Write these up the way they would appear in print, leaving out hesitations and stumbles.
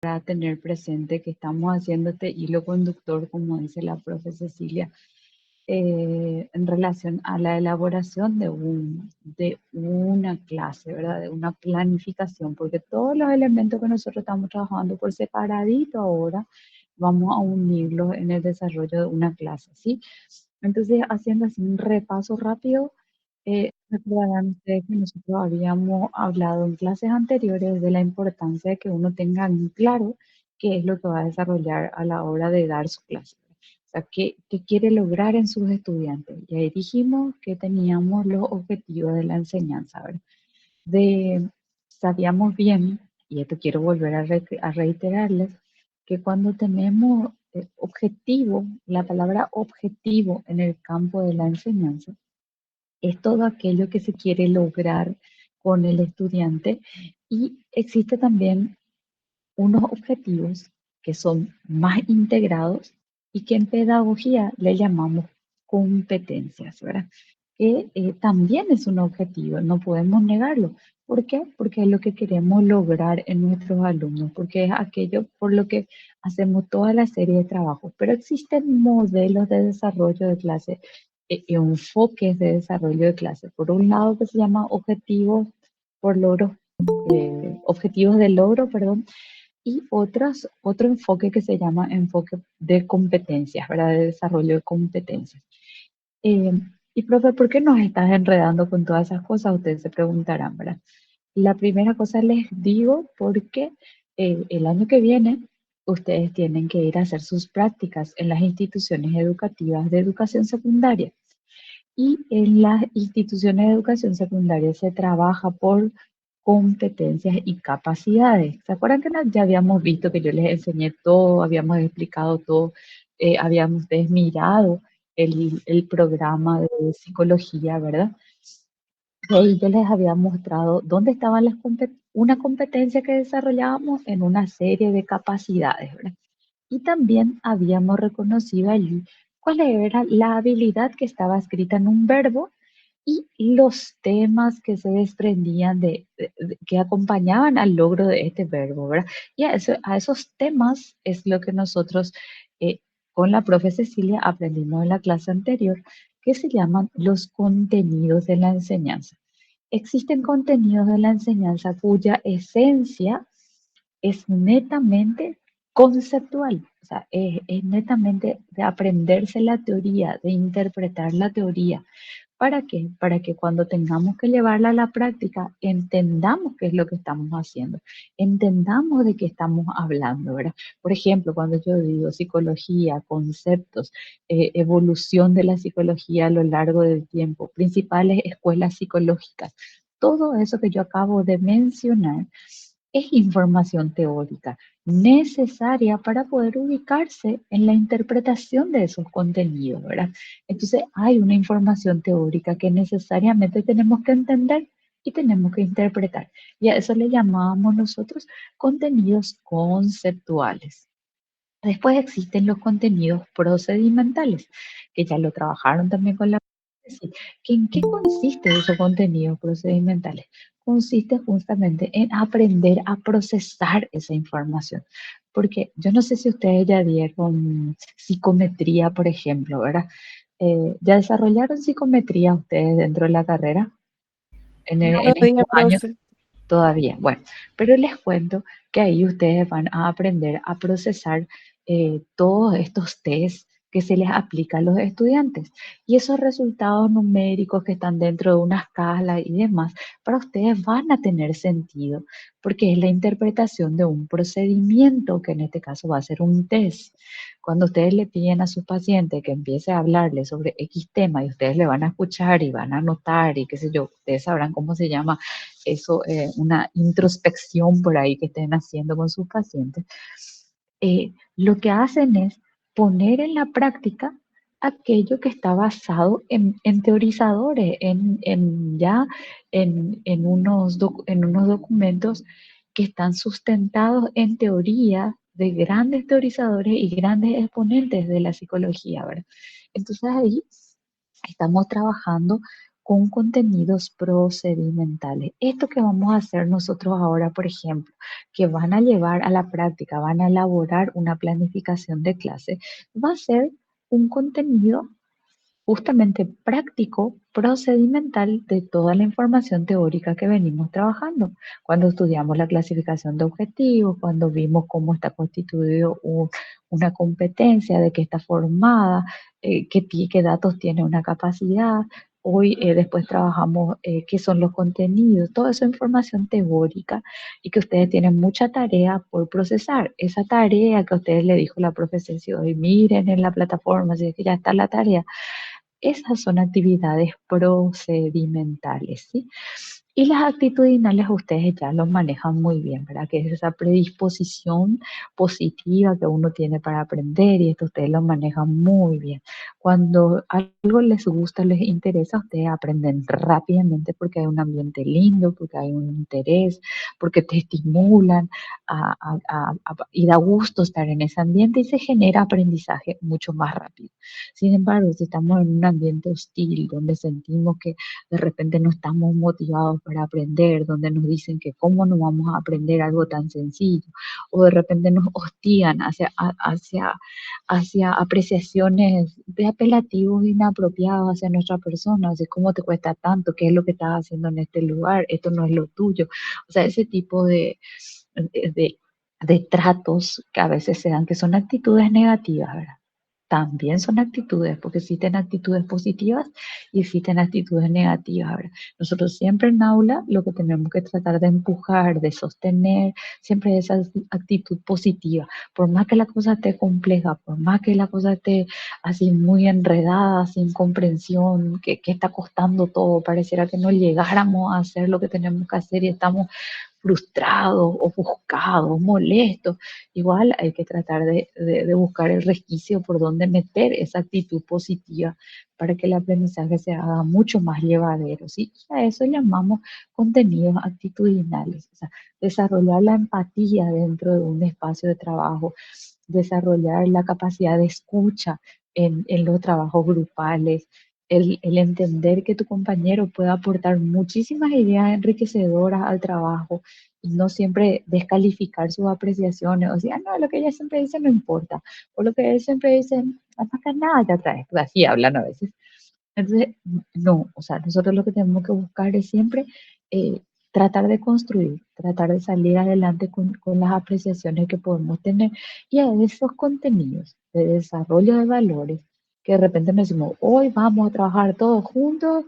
para tener presente que estamos haciendo este hilo conductor, como dice la profe Cecilia, en relación a la elaboración de una clase, ¿verdad? De una planificación, porque todos los elementos que nosotros estamos trabajando por separadito ahora, vamos a unirlos en el desarrollo de una clase, ¿sí? Entonces, haciendo así un repaso rápido, recordarán ustedes que nosotros habíamos hablado en clases anteriores de la importancia de que uno tenga en claro qué es lo que va a desarrollar a la hora de dar su clase. O sea, qué quiere lograr en sus estudiantes. Y ahí dijimos que teníamos los objetivos de la enseñanza, ¿verdad? Sabíamos bien, y esto quiero volver a reiterarles, que cuando tenemos objetivo, la palabra objetivo en el campo de la enseñanza, es todo aquello que se quiere lograr con el estudiante y existe también unos objetivos que son más integrados y que en pedagogía le llamamos competencias, ¿verdad? Que también es un objetivo, no podemos negarlo. ¿Por qué? Porque es lo que queremos lograr en nuestros alumnos, porque es aquello por lo que hacemos toda la serie de trabajos. Pero existen modelos de desarrollo de clase, enfoques de desarrollo de clase. Por un lado que se llama objetivos por logro, objetivos de logro, perdón, y otro enfoque que se llama enfoque de competencias, ¿verdad? De desarrollo de competencias. Eh, y profe, ¿por qué nos estás enredando con todas esas cosas? Ustedes se preguntarán, ¿verdad? La primera cosa les digo porque el año que viene ustedes tienen que ir a hacer sus prácticas en las instituciones educativas de educación secundaria. Y en las instituciones de educación secundaria se trabaja por competencias y capacidades. ¿Se acuerdan que ya habíamos visto que yo les enseñé todo, habíamos explicado todo, habíamos ustedes mirado el programa de psicología, ¿verdad? Y ahí yo les había mostrado dónde estaban una competencia que desarrollábamos en una serie de capacidades, ¿verdad? Y también habíamos reconocido allí cuál era la habilidad que estaba escrita en un verbo y los temas que se desprendían que acompañaban al logro de este verbo, ¿verdad? Y a esos temas es lo que nosotros eh, con la profe Cecilia aprendimos en la clase anterior, que se llaman los contenidos de la enseñanza. Existen contenidos de la enseñanza cuya esencia es netamente conceptual, o sea, es netamente de aprenderse la teoría, de interpretar la teoría. ¿Para qué? Para que cuando tengamos que llevarla a la práctica, entendamos qué es lo que estamos haciendo, entendamos de qué estamos hablando, ¿verdad? Por ejemplo, cuando yo digo psicología, conceptos, evolución de la psicología a lo largo del tiempo, principales escuelas psicológicas, todo eso que yo acabo de mencionar es información teórica necesaria para poder ubicarse en la interpretación de esos contenidos, ¿verdad? Entonces hay una información teórica que necesariamente tenemos que entender y tenemos que interpretar. Y a eso le llamábamos nosotros contenidos conceptuales. Después existen los contenidos procedimentales, que ya lo trabajaron también con la... Sí, que ¿en qué consiste esos contenidos procedimentales? Consiste justamente en aprender a procesar esa información. Porque yo no sé si ustedes ya dieron psicometría, por ejemplo, ¿verdad? ¿Ya desarrollaron psicometría ustedes dentro de la carrera en Todavía, estos años? profe. Todavía. Bueno, pero les cuento que ahí ustedes van a aprender a procesar todos estos test que se les aplica a los estudiantes. Y esos resultados numéricos que están dentro de una escala y demás, para ustedes van a tener sentido, porque es la interpretación de un procedimiento, que en este caso va a ser un test. Cuando ustedes le piden a su paciente que empiece a hablarle sobre X tema y ustedes le van a escuchar y van a anotar y qué sé yo, ustedes sabrán cómo se llama eso, una introspección por ahí que estén haciendo con sus pacientes, lo que hacen es poner en la práctica aquello que está basado en teorizadores, en unos documentos que están sustentados en teoría de grandes teorizadores y grandes exponentes de la psicología, ¿verdad? Entonces ahí estamos trabajando con contenidos procedimentales. Esto que vamos a hacer nosotros ahora, por ejemplo, que van a llevar a la práctica, van a elaborar una planificación de clase, va a ser un contenido justamente práctico, procedimental de toda la información teórica que venimos trabajando. Cuando estudiamos la clasificación de objetivos, cuando vimos cómo está constituido una competencia, de qué está formada, qué datos tiene una capacidad. Hoy después trabajamos qué son los contenidos, toda esa información teórica y que ustedes tienen mucha tarea por procesar. Esa tarea que a ustedes le dijo la profesora, si hoy miren en la plataforma, si es que ya está la tarea, esas son actividades procedimentales, ¿sí? Y las actitudinales ustedes ya los manejan muy bien, ¿verdad? Que es esa predisposición positiva que uno tiene para aprender y esto ustedes lo manejan muy bien. Cuando algo les gusta, les interesa, ustedes aprenden rápidamente porque hay un ambiente lindo, porque hay un interés, porque te estimulan y da gusto estar en ese ambiente y se genera aprendizaje mucho más rápido. Sin embargo, si estamos en un ambiente hostil, donde sentimos que de repente no estamos motivados para aprender, donde nos dicen que cómo no vamos a aprender algo tan sencillo, o de repente nos hostigan hacia apreciaciones de apelativos inapropiados hacia nuestra persona, así cómo te cuesta tanto, qué es lo que estás haciendo en este lugar, esto no es lo tuyo. O sea, ese tipo de, de tratos que a veces se dan, que son actitudes negativas, ¿verdad? También son actitudes, porque existen actitudes positivas y existen actitudes negativas. ¿Verdad? Nosotros siempre en aula lo que tenemos que tratar de empujar, de sostener, siempre es esa actitud positiva. Por más que la cosa esté compleja, por más que la cosa esté así muy enredada, sin comprensión, que está costando todo, pareciera que no llegáramos a hacer lo que tenemos que hacer y estamos frustrados, ofuscados, molestos. Igual hay que tratar de buscar el resquicio por donde meter esa actitud positiva para que el aprendizaje se haga mucho más llevadero, ¿sí? Y a eso llamamos contenidos actitudinales, o sea, desarrollar la empatía dentro de un espacio de trabajo, desarrollar la capacidad de escucha en los trabajos grupales, el entender que tu compañero puede aportar muchísimas ideas enriquecedoras al trabajo y no siempre descalificar sus apreciaciones, o sea, no, lo que ella siempre dice no importa, o lo que él siempre dice, no pasa nada, ya traes, así hablan a veces. Entonces, no, o sea, nosotros lo que tenemos que buscar es siempre eh, tratar de construir, tratar de salir adelante con las apreciaciones que podemos tener y a esos contenidos de desarrollo de valores que de repente nos decimos, hoy vamos a trabajar todos juntos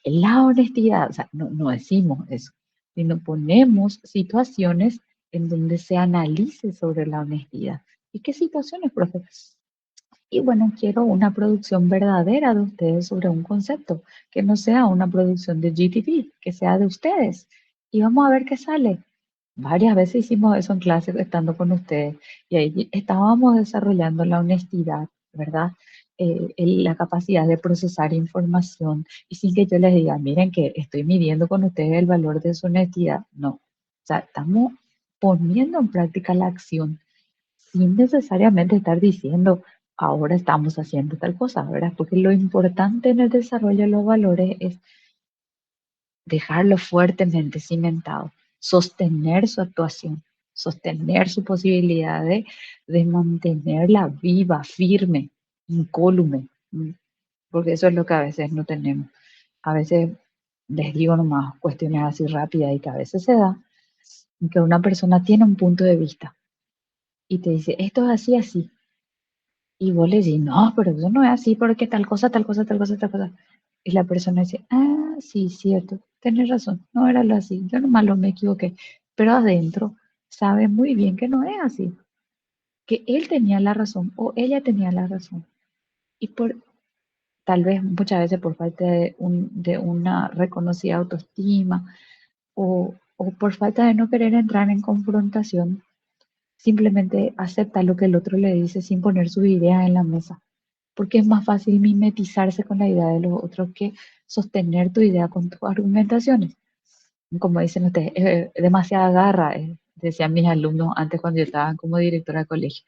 en la honestidad, o sea, no decimos eso, sino ponemos situaciones en donde se analice sobre la honestidad. ¿Y qué situaciones, profe? Y bueno, quiero una producción verdadera de ustedes sobre un concepto, que no sea una producción de GTP, que sea de ustedes. Y vamos a ver qué sale. Varias veces hicimos eso en clase estando con ustedes y ahí estábamos desarrollando la honestidad, ¿verdad? La capacidad de procesar información y sin que yo les diga, miren que estoy midiendo con ustedes el valor de su honestidad. No, o sea, estamos poniendo en práctica la acción sin necesariamente estar diciendo, ahora estamos haciendo tal cosa, ¿verdad? Porque lo importante en el desarrollo de los valores es dejarlo fuertemente cimentado, sostener su actuación, sostener su posibilidad de mantenerla viva, firme, incólume, porque eso es lo que a veces no tenemos. A veces les digo nomás cuestiones así rápidas y que a veces se da, que una persona tiene un punto de vista y te dice, esto es así, así. Y vos le decís, no, pero eso no es así porque tal cosa, tal cosa, tal cosa, tal cosa. Y la persona dice, ah, sí, cierto, tenés razón, no era lo así, yo nomás lo me equivoqué. Pero adentro sabe muy bien que no es así, que él tenía la razón o ella tenía la razón. Y por, tal vez muchas veces por falta de una reconocida autoestima o por falta de no querer entrar en confrontación, simplemente acepta lo que el otro le dice sin poner sus ideas en la mesa porque es más fácil mimetizarse con la idea de los otros que sostener tu idea con tus argumentaciones. Como dicen ustedes, demasiada garra, decían mis alumnos antes cuando yo estaba como directora de colegio.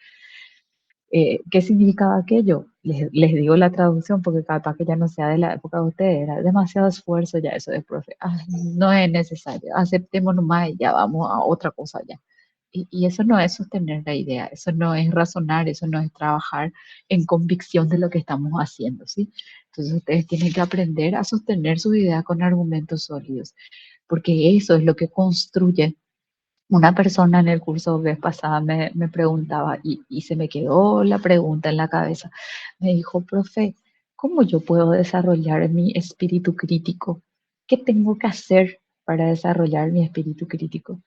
¿Qué significaba aquello? Les digo la traducción porque capaz que ya no sea de la época de ustedes, era demasiado esfuerzo ya eso de profe. Ay, no es necesario, aceptemos nomás y ya vamos a otra cosa ya. Y eso no es sostener la idea, eso no es razonar, eso no es trabajar en convicción de lo que estamos haciendo, ¿sí? Entonces ustedes tienen que aprender a sostener su idea con argumentos sólidos, porque eso es lo que construye. Una persona en el curso vez pasada me preguntaba y se me quedó la pregunta en la cabeza. Me dijo, profe, ¿cómo yo puedo desarrollar mi espíritu crítico? ¿Qué tengo que hacer para desarrollar mi espíritu crítico?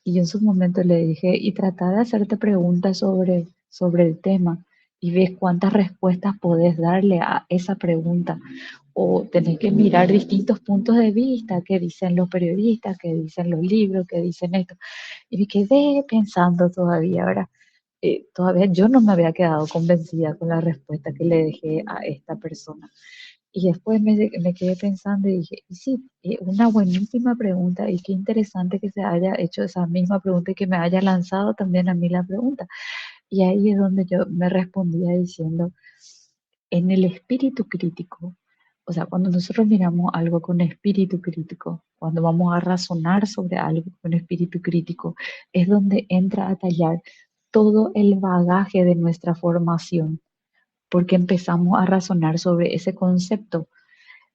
Y yo en su momento le dije, y trata de hacerte preguntas sobre el tema y ves cuántas respuestas podés darle a esa pregunta. O tenés que mirar distintos puntos de vista, qué dicen los periodistas, qué dicen los libros, qué dicen esto. Y me quedé pensando todavía, ¿verdad? Todavía yo no me había quedado convencida con la respuesta que le dejé a esta persona. Y después me quedé pensando y dije, y sí, una buenísima pregunta y qué interesante que se haya hecho esa misma pregunta y que me haya lanzado también a mí la pregunta. Y ahí es donde yo me respondía diciendo, en el espíritu crítico, o sea, cuando nosotros miramos algo con espíritu crítico, cuando vamos a razonar sobre algo con espíritu crítico, es donde entra a tallar todo el bagaje de nuestra formación, porque empezamos a razonar sobre ese concepto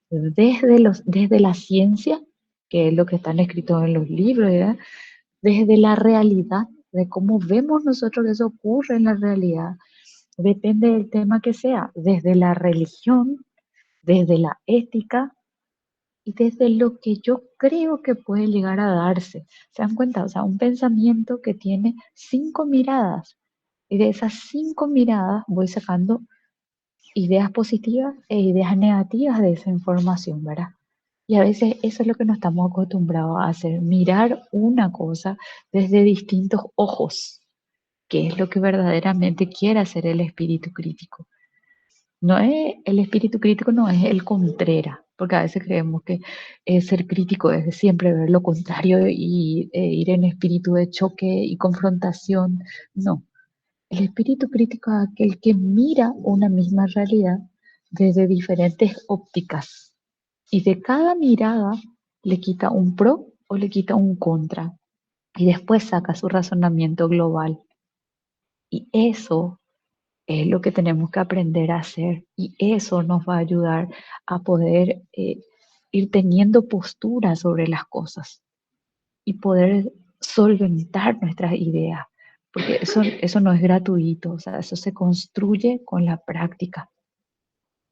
desde la ciencia, que es lo que están escritos en los libros, ¿verdad? Desde la realidad, de cómo vemos nosotros que eso ocurre en la realidad. Depende del tema que sea, desde la religión, desde la ética y desde lo que yo creo que puede llegar a darse. ¿Se dan cuenta? O sea, un pensamiento que tiene 5 miradas y de esas 5 miradas voy sacando ideas positivas e ideas negativas de esa información, ¿verdad? Y a veces eso es lo que no estamos acostumbrados a hacer, mirar una cosa desde distintos ojos, que es lo que verdaderamente quiere hacer el espíritu crítico. No es, el espíritu crítico no es el Contreras, porque a veces creemos que ser crítico es siempre ver lo contrario y ir en espíritu de choque y confrontación. No, el espíritu crítico es aquel que mira una misma realidad desde diferentes ópticas y de cada mirada le quita un pro o le quita un contra y después saca su razonamiento global. Y eso es lo que tenemos que aprender a hacer y eso nos va a ayudar a poder ir teniendo postura sobre las cosas y poder solventar nuestras ideas, porque eso no es gratuito, o sea, eso se construye con la práctica.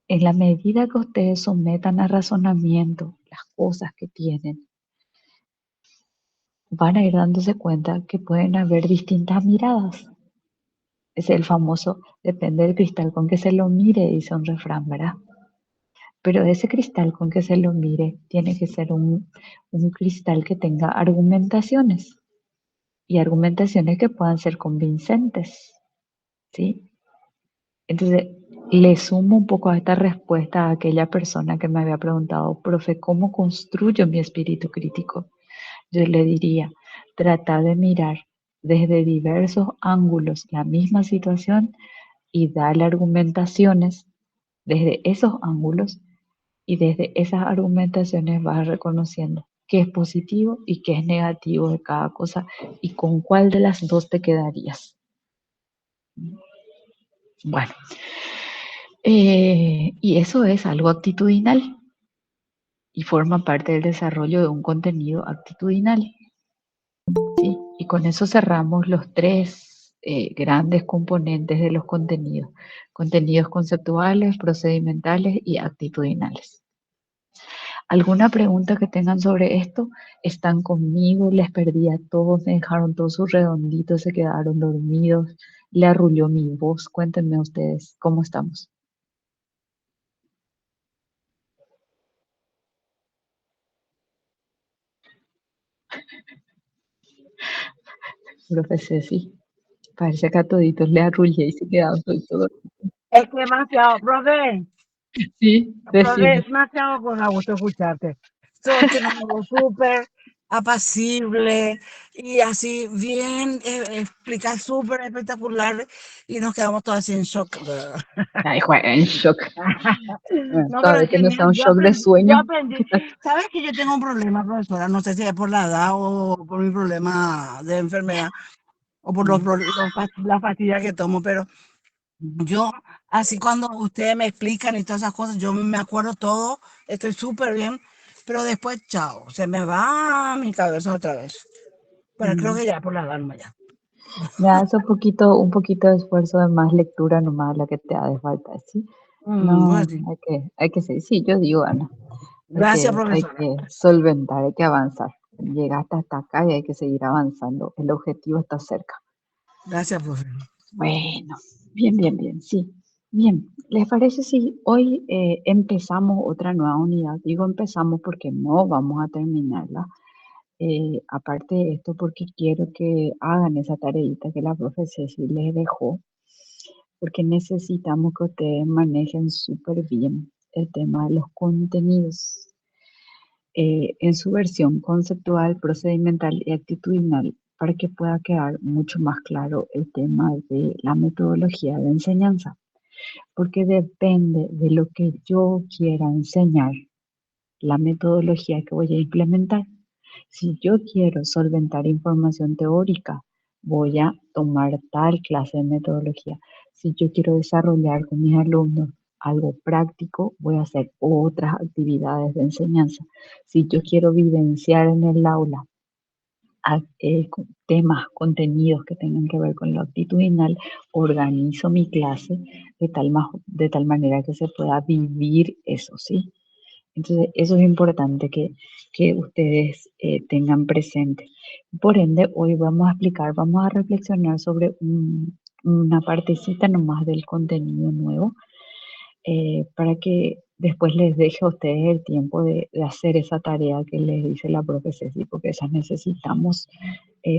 En la medida que ustedes sometan a razonamiento las cosas que tienen, van a ir dándose cuenta que pueden haber distintas miradas. Es el famoso, depende del cristal con que se lo mire, dice un refrán, ¿verdad? Pero ese cristal con que se lo mire tiene que ser un cristal que tenga argumentaciones y argumentaciones que puedan ser convincentes, ¿sí? Entonces, le sumo un poco a esta respuesta a aquella persona que me había preguntado, profe, ¿cómo construyo mi espíritu crítico? Yo le diría, trata de mirar desde diversos ángulos la misma situación y darle argumentaciones desde esos ángulos y desde esas argumentaciones vas reconociendo qué es positivo y qué es negativo de cada cosa y con cuál de las dos te quedarías. Bueno, y eso es algo actitudinal y forma parte del desarrollo de un contenido actitudinal, ¿sí? Y con eso cerramos los tres grandes componentes de los contenidos: contenidos conceptuales, procedimentales y actitudinales. ¿Alguna pregunta que tengan sobre esto? ¿Están conmigo? ¿Les perdí a todos? ¿Me dejaron todos sus redonditos? ¿Se quedaron dormidos? ¿Le arrulló mi voz? Cuéntenme ustedes, ¿cómo estamos? Profe Ceci, parece que a toditos le arrullé y se quedaron todos. Es que demasiado, profe, Sí, profe, decime. es demasiado con gusto escucharte. Sos un súper, apacible y así bien, explicar súper espectacular y nos quedamos todos así en shock, ¿verdad? Ay, Juan, en shock. Bueno, No, pero todavía es que no sea genial. un shock de Yo sueño. aprendí. ¿Sabes que yo tengo un problema, profesora? No sé si es por la edad o por mi problema de enfermedad o por Mm, la pastilla que tomo, pero mm. yo, así cuando ustedes me explican y todas esas cosas, yo me acuerdo todo, estoy súper bien, pero después, chao, se me va mi cabeza otra vez. Pero creo Mm. que ya por la alarma ya. Ya, eso un poquito de esfuerzo de más lectura nomás la que te ha de falta, ¿sí? Pues No, sí. hay que seguir. Sí, yo digo, Ana, Gracias, hay profesora. que solventar, hay que avanzar. Llegaste hasta acá y hay que seguir avanzando. El objetivo está cerca. Gracias, profe. Bueno, bien, bien, bien, sí. Bien, ¿les parece si hoy empezamos otra nueva unidad? Digo empezamos porque no vamos a terminarla. Aparte de esto, porque quiero que hagan esa tareita que la profe Ceci les dejó, porque necesitamos que ustedes manejen súper bien el tema de los contenidos en su versión conceptual, procedimental y actitudinal para que pueda quedar mucho más claro el tema de la metodología de enseñanza, porque depende de lo que yo quiera enseñar, la metodología que voy a implementar. Si yo quiero solventar información teórica, voy a tomar tal clase de metodología. Si yo quiero desarrollar con mis alumnos algo práctico, voy a hacer otras actividades de enseñanza. Si yo quiero vivenciar en el aula temas, contenidos que tengan que ver con lo actitudinal, organizo mi clase de tal manera que se pueda vivir eso, ¿sí? Entonces, eso es importante que ustedes tengan presente. Por ende, hoy vamos a explicar, vamos a reflexionar sobre una partecita nomás del contenido nuevo para que después les deje a ustedes el tiempo de hacer esa tarea que les dice la profe Ceci, porque esas necesitamos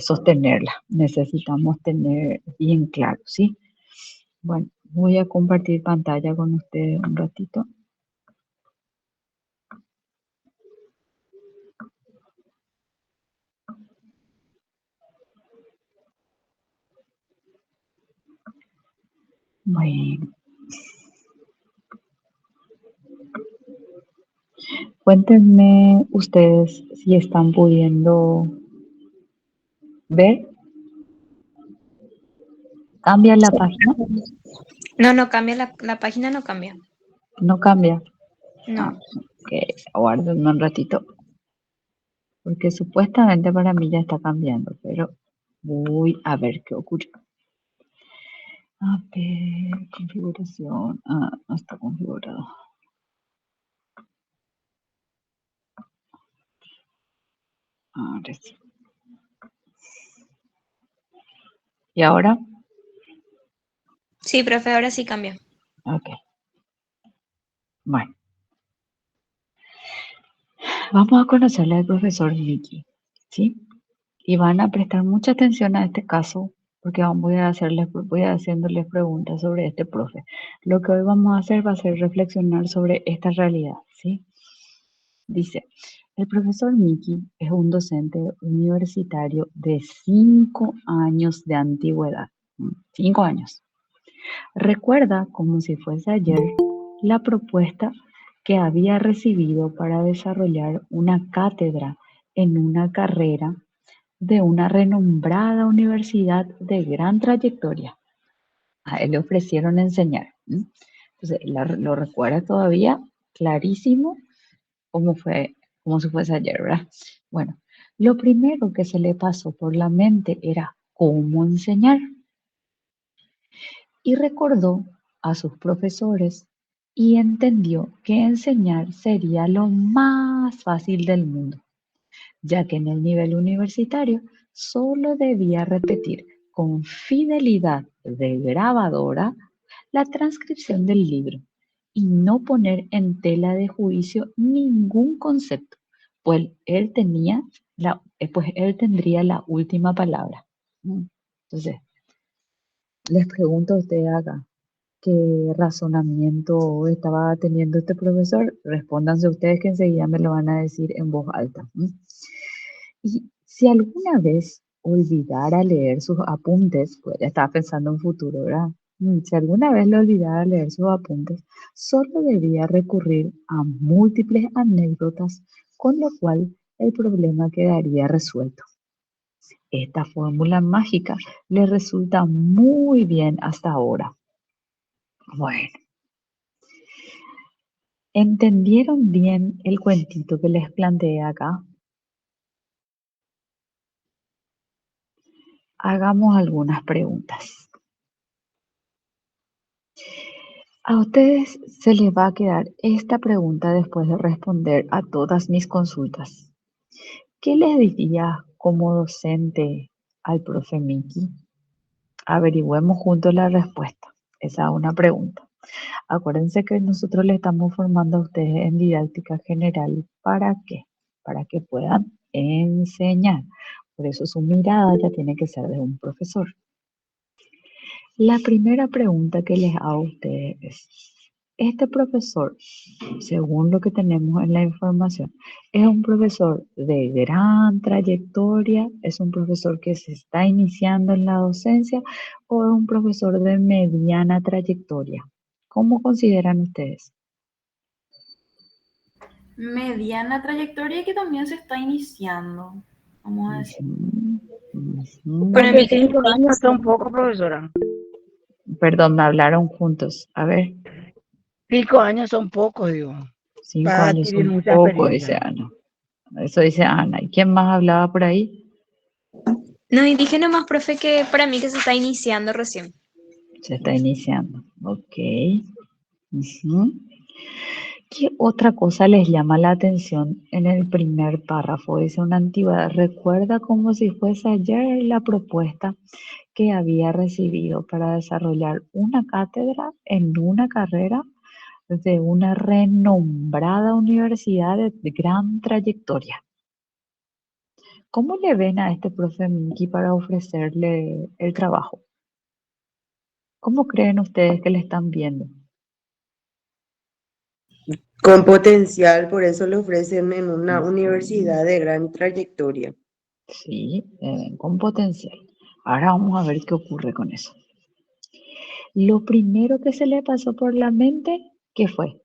sostenerla, necesitamos tener bien claro, ¿sí? Bueno, voy a compartir pantalla con ustedes un ratito. Bueno, cuéntenme ustedes si están pudiendo ver. ¿Cambia la Sí. página? No, no cambia, la página no cambia. No cambia. Ah, No. ok, aguarden un ratito, porque supuestamente para mí ya está cambiando, pero voy a ver qué ocurre. A ver, configuración. Ah, no está configurado. Ahora sí. ¿Y ahora? Sí, profe, ahora sí cambia. Ok. Bueno, vamos a conocerle al profesor Vicky, ¿sí? Y van a prestar mucha atención a este caso porque voy a haciéndoles preguntas sobre este profe. Lo que hoy vamos a hacer va a ser reflexionar sobre esta realidad, ¿sí? Dice, el profesor Miki es un docente universitario de 5 años de antigüedad. 5 años. Recuerda como si fuese ayer la propuesta que había recibido para desarrollar una cátedra en una carrera de una renombrada universidad de gran trayectoria. A él le ofrecieron enseñar. Entonces, lo recuerda todavía clarísimo como fue, como si fuese ayer, ¿verdad? Bueno, lo primero que se le pasó por la mente era cómo enseñar y recordó a sus profesores y entendió que enseñar sería lo más fácil del mundo, ya que en el nivel universitario solo debía repetir con fidelidad de grabadora la transcripción del libro y no poner en tela de juicio ningún concepto, pues pues él tendría la última palabra. Entonces, les pregunto a ustedes acá, ¿qué razonamiento estaba teniendo este profesor? Respóndanse ustedes que enseguida me lo van a decir en voz alta. Y si alguna vez olvidara leer sus apuntes, pues ya estaba pensando en futuro, ¿verdad? Si alguna vez le olvidara leer sus apuntes, solo debía recurrir a múltiples anécdotas, con lo cual el problema quedaría resuelto. Esta fórmula mágica le resulta muy bien hasta ahora. Bueno, ¿entendieron bien el cuentito que les planteé acá? Hagamos algunas preguntas. A ustedes se les va a quedar esta pregunta después de responder a todas mis consultas. ¿Qué les diría como docente al profe Miki? Averigüemos juntos la respuesta. Esa es una pregunta. Acuérdense que nosotros le estamos formando a ustedes en didáctica general. ¿Para qué? Para que puedan enseñar. Por eso su mirada ya tiene que ser de un profesor. La primera pregunta que les hago a ustedes es, ¿este profesor, según lo que tenemos en la información, es un profesor de gran trayectoria, es un profesor que se está iniciando en la docencia o es un profesor de mediana trayectoria? ¿Cómo consideran ustedes? Mediana trayectoria y que también se está iniciando, vamos a decir. Para Porque mí que 5 años son poco, profesora. Perdón, me hablaron juntos. A ver, 5 años son pocos, digo, 5 para años adquirir son mucha poco, dice experiencia. Ana. Eso dice Ana. ¿Y quién más hablaba por ahí? no, y dije nomás, profe, que para mí que se está iniciando recién. Se está iniciando. Ok. Ujú. ¿Qué otra cosa les llama la atención en el primer párrafo? Dice una antigüedad. Recuerda como si fuese ayer la propuesta que había recibido para desarrollar una cátedra en una carrera de una renombrada universidad de gran trayectoria. ¿Cómo le ven a este profe Miki para ofrecerle el trabajo? ¿Cómo creen ustedes que le están viendo? Con potencial, por eso le ofrecen en una universidad de gran trayectoria. Sí, con potencial. Ahora vamos a ver qué ocurre con eso. Lo primero que se le pasó por la mente, ¿qué fue?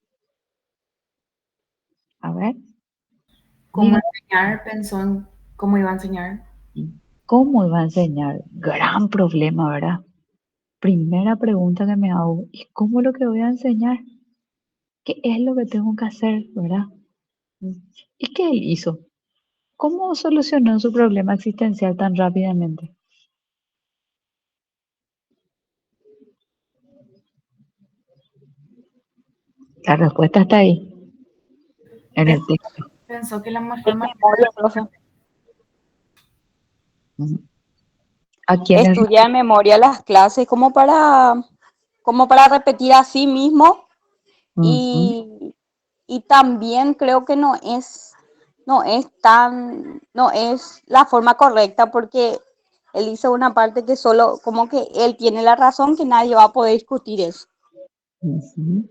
A ver, ¿Cómo digan, enseñar? Pensó en cómo iba a enseñar. ¿cómo iba a enseñar? Gran problema, ¿verdad? Primera pregunta que me hago, ¿y cómo es lo que voy a enseñar? ¿Qué es lo que tengo que hacer, verdad? ¿Y qué él hizo? ¿Cómo solucionó su problema existencial tan rápidamente? La respuesta está ahí, en el texto. Pensó que la mejor manera Memoria, profe. ¿A quiénes? Estudia de memoria las clases como para repetir a sí mismo Ujú, y también creo que no es la forma correcta porque él dice una parte que solo como que él tiene la razón, que nadie va a poder discutir eso. ujú.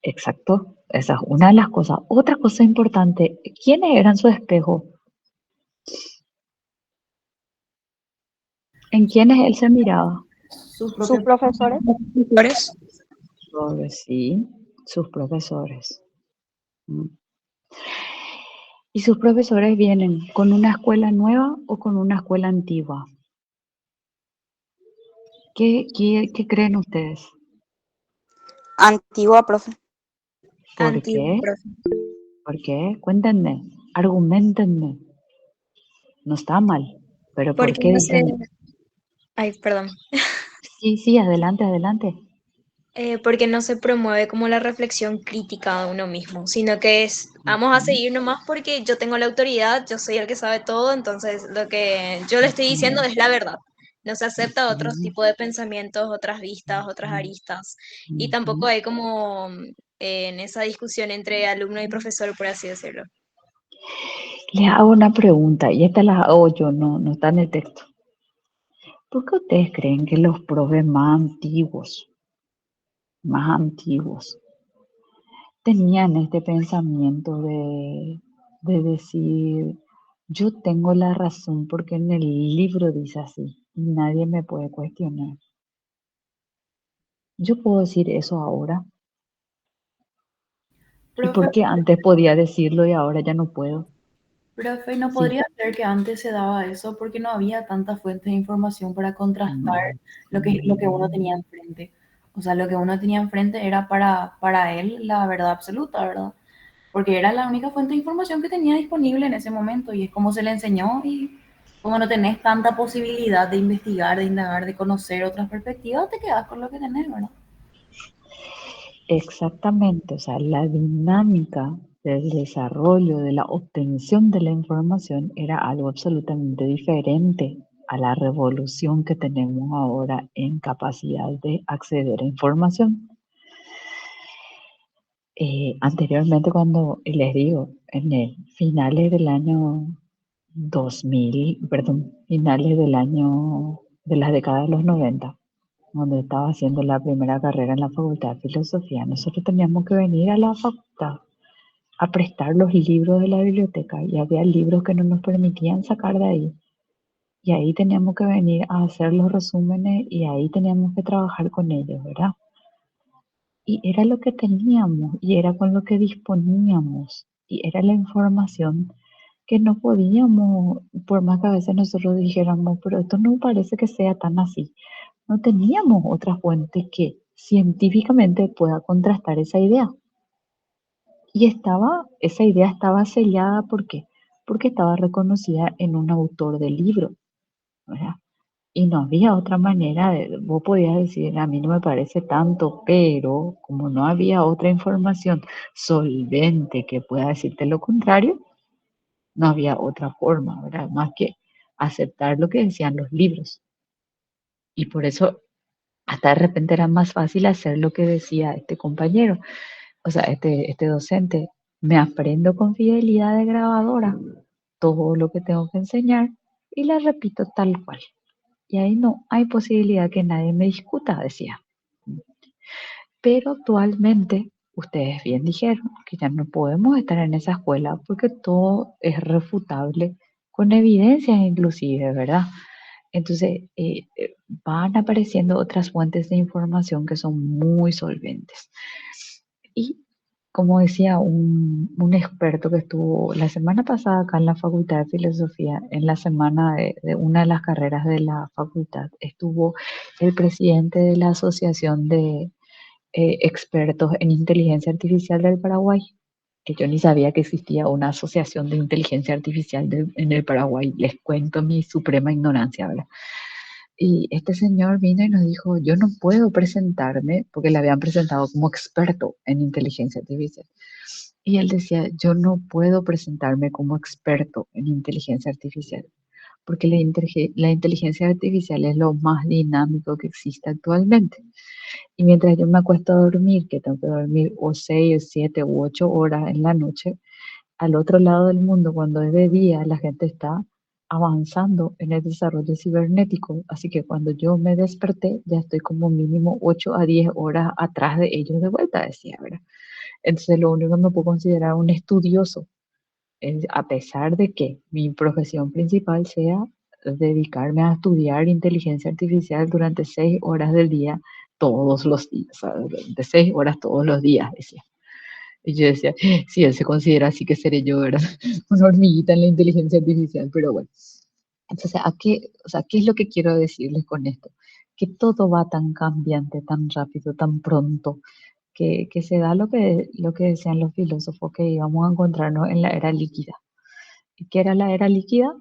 Exacto, esa es una de las cosas. Otra cosa importante, ¿quiénes eran su espejo? ¿En quiénes él se miraba? sus Sus propios profesores, Profesores. Sí, sus profesores. Mm. ¿Y sus profesores vienen con una escuela nueva o con una escuela antigua? ¿Qué creen ustedes? antigua, profe. ¿Por Antiguo, qué? profe. ¿Por qué? Cuéntenme, argumentenme. No está mal, pero ¿por Porque qué no sé. dicen? Ay, perdón. Sí, sí, adelante, adelante. Porque no se promueve como la reflexión crítica de uno mismo, sino que es, vamos a Ujú, seguir nomás porque yo tengo la autoridad, yo soy el que sabe todo, entonces lo que yo le estoy diciendo ujú, es la verdad. No se acepta otro ujú, tipo de pensamientos, otras vistas, otras aristas. Y tampoco ujú. hay como en esa discusión entre alumno y profesor, por así decirlo. Les hago una pregunta, y esta la hago yo, no está en el texto. ¿Por qué ustedes creen que los profes más antiguos, tenían este pensamiento de decir, Yo tengo la razón porque en el libro dice así y nadie me puede cuestionar. Yo puedo decir eso ahora. ¿Y Profe, por qué antes podía decirlo y ahora ya no puedo? profe, ¿no Sí. podría ser que antes se daba eso porque no había tantas fuentes de información para contrastar Mm, lo que uno tenía mm. enfrente? O sea, lo que uno tenía enfrente era para él la verdad absoluta, ¿verdad? Porque era la única fuente de información que tenía disponible en ese momento y es como se le enseñó y como no tenés tanta posibilidad de investigar, de indagar, de conocer otras perspectivas, te quedas con lo que tenés, ¿verdad? Exactamente, o sea, la dinámica del desarrollo, de la obtención de la información era algo absolutamente diferente a la revolución que tenemos ahora en capacidad de acceder a información. Anteriormente, cuando les digo, en el finales del año 2000, perdón, finales del año de las décadas de los 90, cuando estaba haciendo la primera carrera en la Facultad de Filosofía, nosotros teníamos que venir a la facultad a prestar los libros de la biblioteca y había libros que no nos permitían sacar de ahí. Y ahí teníamos que venir a hacer los resúmenes y ahí teníamos que trabajar con ellos, ¿verdad? Y era lo que teníamos y era con lo que disponíamos y era la información que no podíamos, por más que a veces nosotros dijéramos, pero esto no parece que sea tan así. No teníamos otra fuente que científicamente pueda contrastar esa idea. Y esa idea estaba sellada, ¿por qué? Porque estaba reconocida en un autor del libro, ¿verdad? Y no había otra manera vos podías decir, a mí no me parece tanto, pero como no había otra información solvente que pueda decirte lo contrario, no había otra forma, ¿verdad? Más que aceptar lo que decían los libros. Y por eso hasta de repente era más fácil hacer lo que decía este compañero, o sea, este docente. Me aprendo con fidelidad de grabadora todo lo que tengo que enseñar y la repito tal cual. Y ahí no hay posibilidad que nadie me discuta, decía. Pero actualmente, ustedes bien dijeron que ya no podemos estar en esa escuela porque todo es refutable con evidencias inclusive, ¿verdad? Entonces, van apareciendo otras fuentes de información que son muy solventes. Y como decía un experto que estuvo la semana pasada acá en la Facultad de Filosofía, en la semana de una de las carreras de la facultad, estuvo el presidente de la Asociación de Expertos en Inteligencia Artificial del Paraguay, que yo ni sabía que existía una asociación de inteligencia artificial en el Paraguay. Les cuento mi suprema ignorancia, ¿verdad? Y este señor vino y nos dijo, yo no puedo presentarme, porque le habían presentado como experto en inteligencia artificial. Y él decía, yo no puedo presentarme como experto en inteligencia artificial, porque la inteligencia artificial es lo más dinámico que existe actualmente. Y mientras yo me acuesto a dormir, que tengo que dormir o 6, 7 u 8 horas en la noche, al otro lado del mundo, cuando es de día, la gente está avanzando en el desarrollo cibernético. Así que cuando yo me desperté, ya estoy como mínimo 8 a 10 horas atrás de ellos de vuelta, decía, ¿verdad? Entonces, lo único que me puedo considerar un estudioso, a pesar de que mi profesión principal sea dedicarme a estudiar inteligencia artificial durante 6 horas del día, todos los días, o sea, de 6 horas todos los días, decía. Y yo decía, si él se considera así, que seré yo, ¿verdad? Una hormiguita en la inteligencia artificial, pero bueno. Entonces, o sea, ¿qué es lo que quiero decirles con esto? Que todo va tan cambiante, tan rápido, tan pronto, que se da lo que decían los filósofos, que íbamos a encontrarnos en la era líquida. ¿Y qué era la era líquida?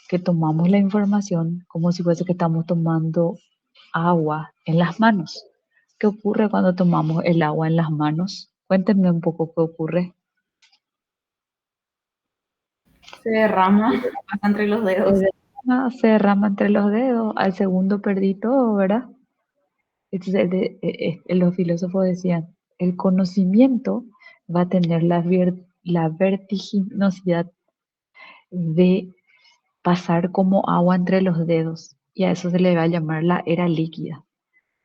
Que tomamos la información como si fuese que estamos tomando agua en las manos. ¿Qué ocurre cuando tomamos el agua en las manos? Cuéntenme un poco qué ocurre. Se derrama, pasa entre los dedos. Se derrama entre los dedos, al segundo perdí todo, ¿verdad? Entonces, los filósofos decían, el conocimiento va a tener la vertiginosidad de pasar como agua entre los dedos, y a eso se le va a llamar la era líquida.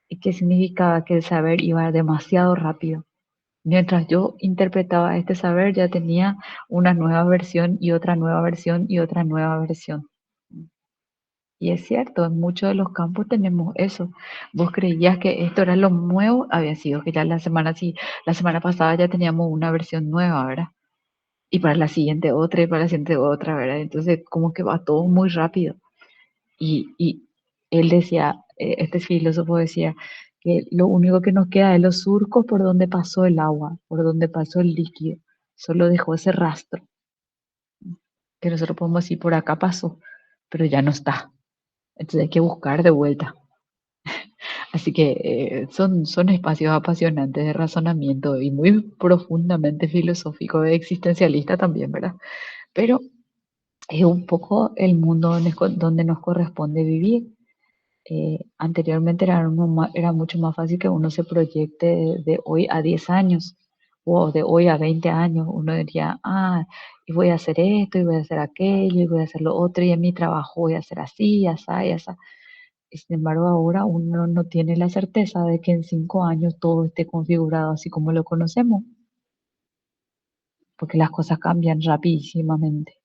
¿Y qué significaba? Que el saber iba demasiado rápido. Mientras yo interpretaba este saber, ya tenía una nueva versión y otra nueva versión y otra nueva versión. Y es cierto, en muchos de los campos tenemos eso. Vos creías que esto era lo nuevo, había sido que ya la semana pasada ya teníamos una versión nueva, ¿verdad? Y para la siguiente otra y para la siguiente otra, ¿verdad? Entonces como que va todo muy rápido. Y él decía, este filósofo decía que lo único que nos queda es los surcos por donde pasó el agua, por donde pasó el líquido. Solo dejó ese rastro, que nosotros podemos decir por acá pasó, pero ya no está. Entonces hay que buscar de vuelta. Así que son espacios apasionantes de razonamiento y muy profundamente filosófico, existencialista también, ¿verdad? Pero es un poco el mundo donde nos corresponde vivir. Anteriormente era mucho más fácil que uno se proyecte de hoy a 10 años o de hoy a 20 años. Uno diría, y voy a hacer esto, y voy a hacer aquello, y voy a hacer lo otro, y en mi trabajo voy a hacer así, así, y así. Sin embargo, ahora uno no tiene la certeza de que en 5 años todo esté configurado así como lo conocemos, porque las cosas cambian rapidísimamente.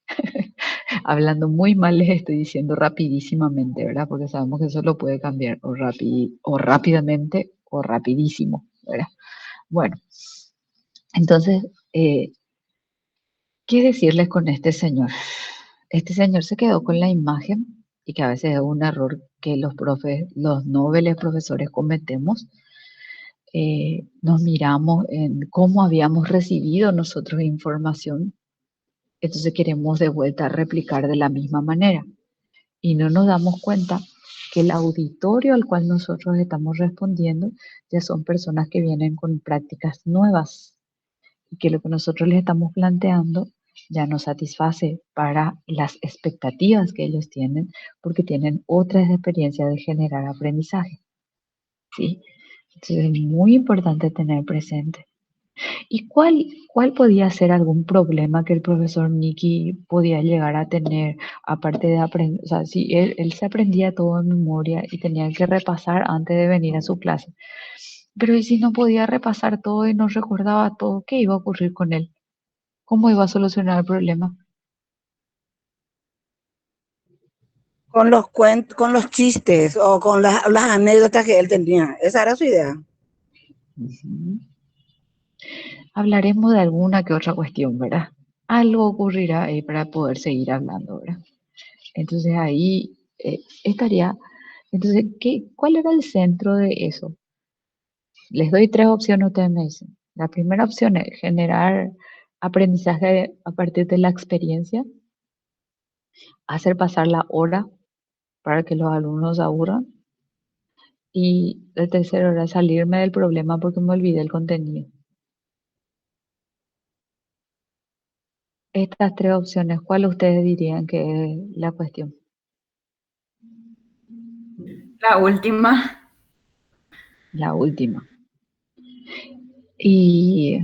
Hablando muy mal les estoy diciendo rapidísimamente, ¿verdad? Porque sabemos que eso lo puede cambiar o rápidamente o rapidísimo, ¿verdad? Bueno, entonces, ¿qué decirles con este señor? Este señor se quedó con la imagen y que a veces es un error que los nobles profesores cometemos. Nos miramos en cómo habíamos recibido nosotros información, entonces queremos de vuelta replicar de la misma manera y no nos damos cuenta que el auditorio al cual nosotros estamos respondiendo ya son personas que vienen con prácticas nuevas y que lo que nosotros les estamos planteando ya no satisface para las expectativas que ellos tienen porque tienen otras experiencias de generar aprendizaje, ¿sí? Entonces es muy importante tener presente. ¿Y cuál podía ser algún problema que el profesor Nicky podía llegar a tener, aparte de aprender? O sea, si él se aprendía todo en memoria y tenía que repasar antes de venir a su clase, pero ¿y si no podía repasar todo y no recordaba todo? ¿Qué iba a ocurrir con él? ¿Cómo iba a solucionar el problema? Con los cuentos, con los chistes o con las anécdotas que él tenía. Esa era su idea. Ujú. Hablaremos de alguna que otra cuestión, ¿verdad? Algo ocurrirá ahí para poder seguir hablando, ¿verdad? Entonces ahí estaría. Entonces, ¿cuál era el centro de eso? Les doy 3 opciones, ustedes me dicen. La primera opción es generar aprendizaje a partir de la experiencia, hacer pasar la hora para que los alumnos se aburran. Y el tercero era salirme del problema porque me olvidé el contenido. Estas 3 opciones, ¿cuál ustedes dirían que es la cuestión? La última. La última. Y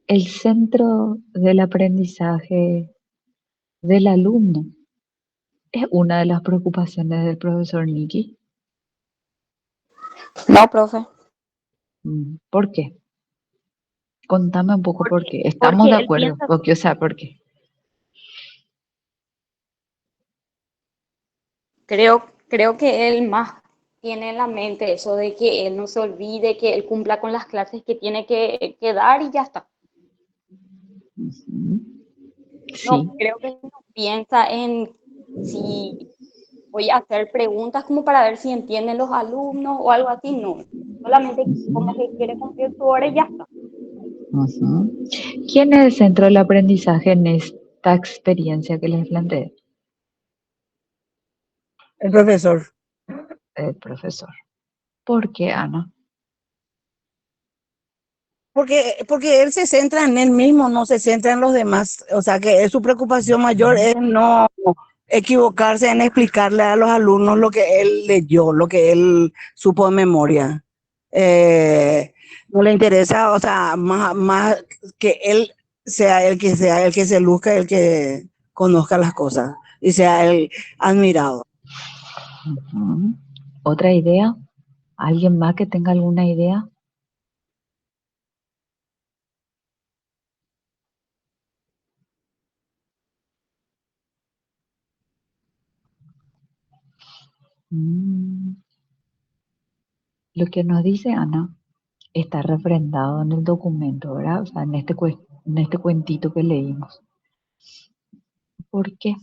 el centro del aprendizaje del alumno es una de las preocupaciones del profesor Nicky. No, profe. ¿Por qué? Contame un poco por qué. Estamos Porque de él acuerdo, piensa, porque, o sea, ¿por qué? creo que él más tiene en la mente eso de que él no se olvide, que él cumpla con las clases que tiene que dar y ya está. Ujú. No, Sí, creo que no piensa en si voy a hacer preguntas como para ver si entienden los alumnos o algo así, no. Solamente como que quiere cumplir su hora y ya está. ujú. ¿Quién es el centro del aprendizaje en esta experiencia que les planteé? El profesor. El profesor. ¿Por qué, Ana? Porque él se centra en él mismo, no se centra en los demás. O sea, que su preocupación mayor es no equivocarse en explicarle a los alumnos lo que él leyó, lo que él supo de memoria. No le interesa, o sea, más que él sea el que se luzca, el que conozca las cosas y sea el admirado. Ujú. ¿Otra idea? ¿Alguien más que tenga alguna idea? Mm, Lo que nos dice Ana está refrendado en el documento, ¿verdad? O sea, en este cuentito que leímos. ¿Por qué?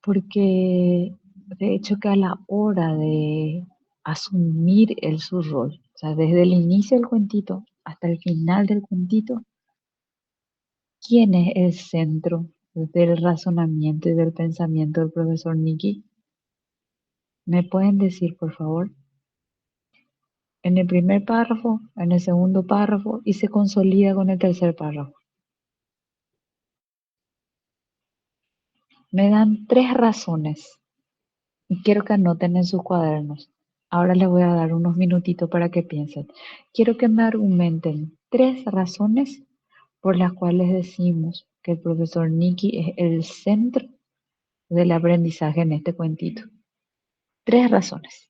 Porque de hecho que a la hora de asumir su rol, o sea, desde el inicio del cuentito hasta el final del cuentito, ¿quién es el centro del razonamiento y del pensamiento del profesor Nicky? ¿Me pueden decir, por favor? En el primer párrafo, en el segundo párrafo y se consolida con el tercer párrafo. Me dan 3 razones y quiero que anoten en sus cuadernos. Ahora les voy a dar unos minutitos para que piensen. Quiero que me argumenten 3 razones por las cuales decimos que el profesor Nicky es el centro del aprendizaje en este cuentito. 3 razones.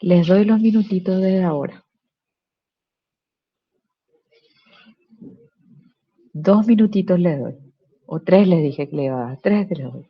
Les doy los minutitos desde ahora. 2 minutitos les doy. O 3 les dije que le iba a dar. 3 les doy.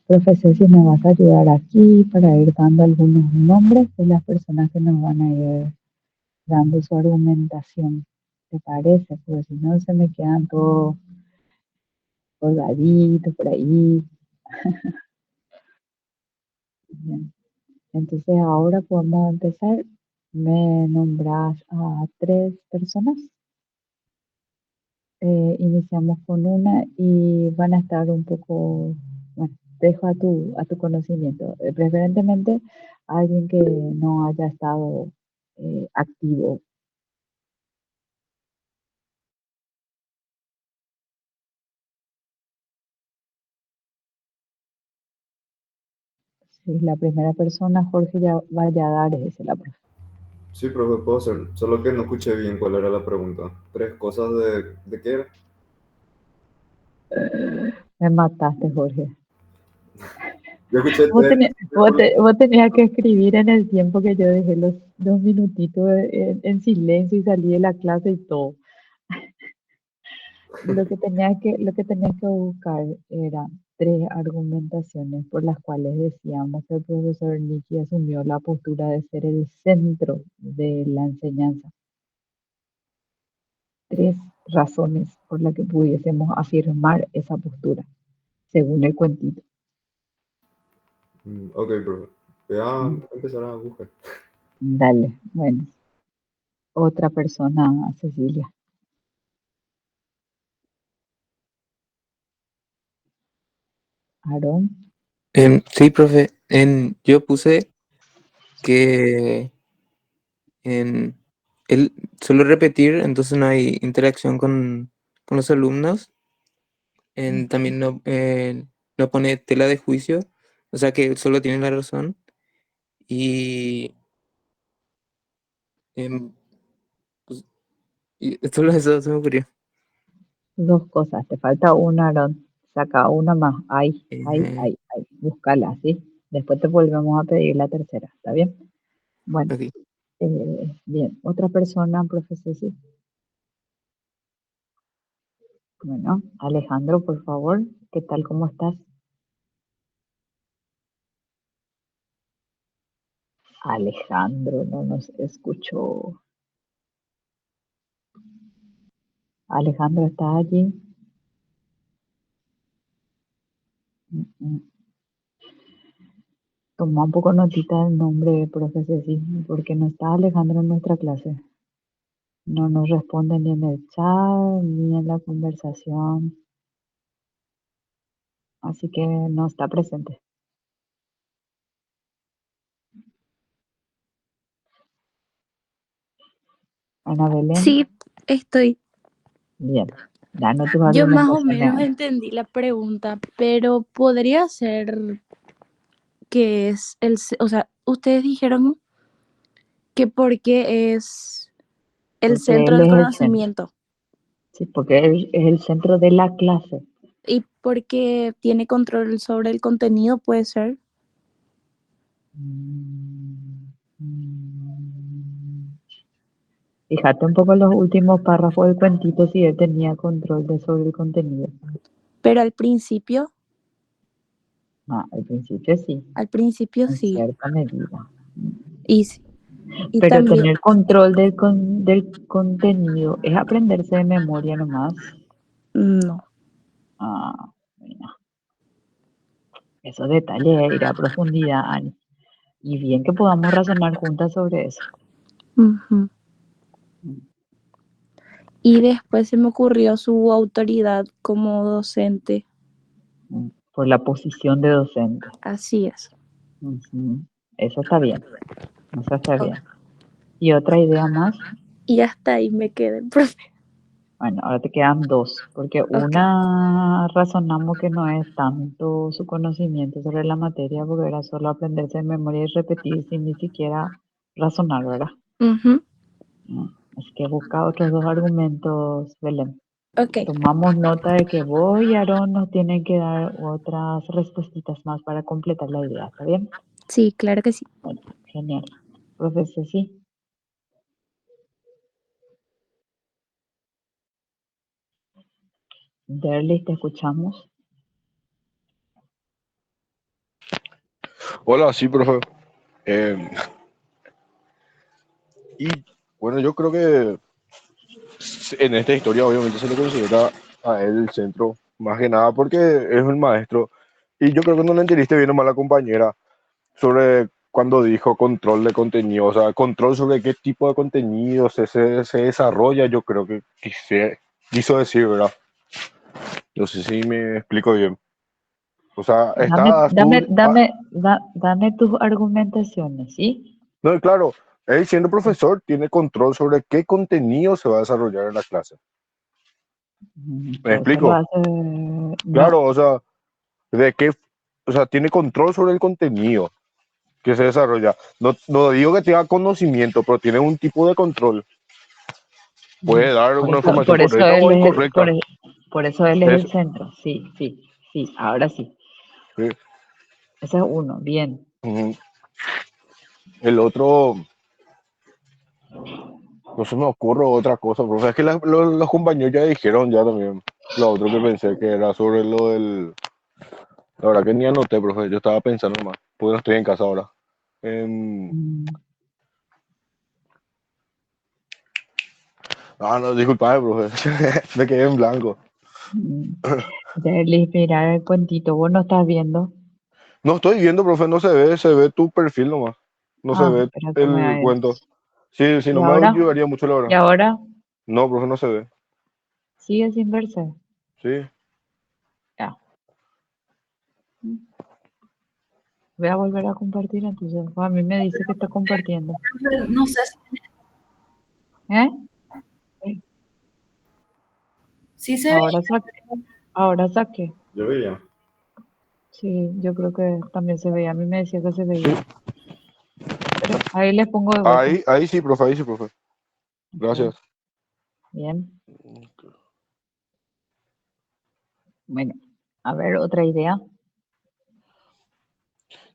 Profesor, si me vas a ayudar aquí para ir dando algunos nombres de las personas que nos van a ir dando su argumentación. ¿Te parece? Porque si no se me quedan todos colgaditos por ahí. Bien. Entonces ahora podemos empezar. Me nombras a 3 personas. Iniciamos con una y van a estar un poco, bueno, dejo a tu conocimiento. Preferentemente alguien que no haya estado activo. Si la primera persona, Jorge ya Valladares, es la profe. Sí, profe, puedo hacer. Solo que no escuché bien cuál era la pregunta. ¿Tres cosas de qué era? Me mataste, Jorge. Yo escuché tres. Vos tenías que escribir en el tiempo que yo dejé los 2 minutitos en silencio y salí de la clase y todo. Lo que tenía que buscar era 3 argumentaciones por las cuales decíamos que el profesor Nicky asumió la postura de ser el centro de la enseñanza. 3 razones por las que pudiésemos afirmar esa postura, según el cuentito. Ok, profe. Voy a Mm, empezar a buscar. Dale, bueno, otra persona, Cecilia. Aarón, Sí, profe. Yo puse que en, él suele repetir, entonces no hay interacción con los alumnos. También no pone tela de juicio, o sea que él solo tiene la razón. Y, em, pues, y solo eso se me ocurrió. 2 cosas, te falta una, Aarón. Saca una más. Ay, ay, Eh, ay, ay. Búscala, ¿sí? Después te volvemos a pedir la tercera, ¿está bien? Bueno, ok. bien. Otra persona, profesor, sí. Bueno, Alejandro, por favor, ¿qué tal? ¿Cómo estás? Alejandro no nos escuchó. Alejandro, ¿está allí? Mm, mm. Toma un poco notita del nombre, profe Ceci, porque no está Alejandro en nuestra clase. No nos responde ni en el chat, ni en la conversación. Así que no está presente. Ana Belén, Sí, estoy. bien. Danos tus Yo más o argumentaciones. menos entendí la pregunta, pero podría ser que es o sea, ustedes dijeron que porque es el Porque centro él del es el centro. conocimiento Sí, porque él es el centro de la clase. y porque tiene control sobre el contenido, puede ser. Fíjate un poco en los últimos párrafos del cuentito si él tenía control sobre el contenido. Pero al principio Al principio sí, en sí. cierta medida. Y, sí, y Pero también, tener control del contenido es aprenderse de memoria nomás. no. Mira, esos detalles ir a profundidad, Ani. Y bien que podamos razonar juntas sobre eso. Ujú. Y después se me ocurrió su autoridad como docente. Por la posición de docente. Así es. Ujú. Eso está bien. Eso está bien. ¿Y otra idea más? Y hasta ahí me quedé, profe. Bueno, ahora te quedan dos, porque una razonamos que no es tanto su conocimiento sobre la materia, porque era solo aprenderse de memoria y repetir sin ni siquiera razonar, ¿verdad? Ujú. Así que busca otros dos argumentos, Belén. Ok, Tomamos nota de que vos y Aarón nos tienen que dar otras respuestas más para completar la idea, ¿está bien? sí, claro que sí. Bueno, genial. Profesor, sí. Derlis, te escuchamos. Hola, sí, profe. Y bueno, yo creo que en esta historia obviamente se le considera a él el centro, más que nada porque es un maestro. Y yo creo que no le entendiste bien o mal a la compañera sobre cuando dijo control de contenido, o sea, control sobre qué tipo de contenido se desarrolla, yo creo que quiso decir, ¿verdad? No sé si me explico bien. O sea, estás tú... Dame tus argumentaciones, ¿sí? no, claro, él siendo profesor tiene control sobre qué contenido se va a desarrollar en la clase. ¿Me Que eso lo explico? hace... Claro, No, o sea, de qué, o sea, tiene control sobre el contenido que se desarrolla. No, no digo que tenga conocimiento, pero tiene un tipo de control. Puede dar una información por eso correcta o incorrecta. por eso él es Es, el centro. Sí, sí, sí, ahora sí. sí. Ese es uno, bien. Ujú. El otro, no se me ocurre otra cosa, pero es que los compañeros ya dijeron ya también. Lo otro que pensé que era sobre lo del... La verdad que ni anoté, profe, yo estaba pensando más, porque no estoy en casa ahora. Em, Mm, no, disculpame, profe, me quedé en blanco. mm. Derlis, mira el cuentito, vos no estás viendo. No estoy viendo, profe, no se ve tu perfil nomás. No se ve Espera que me el hagas. cuento. Sí, sí, ¿Y no me ahora? ayudaría mucho la ¿Y verdad. ahora? No, profe, no se ve. Sigue sin verse. Sí. Ya. Voy a volver a compartir entonces. A mí me dice que está compartiendo. No sé ¿Eh? si se ve. Ahora saqué. Ahora saqué. Yo veía. Sí, yo creo que también se veía. A mí me decía que se veía. Pero ahí les pongo de vuelta. Ahí sí, profe, ahí sí, profe. Ok, Gracias. bien. Bueno, a ver, otra idea.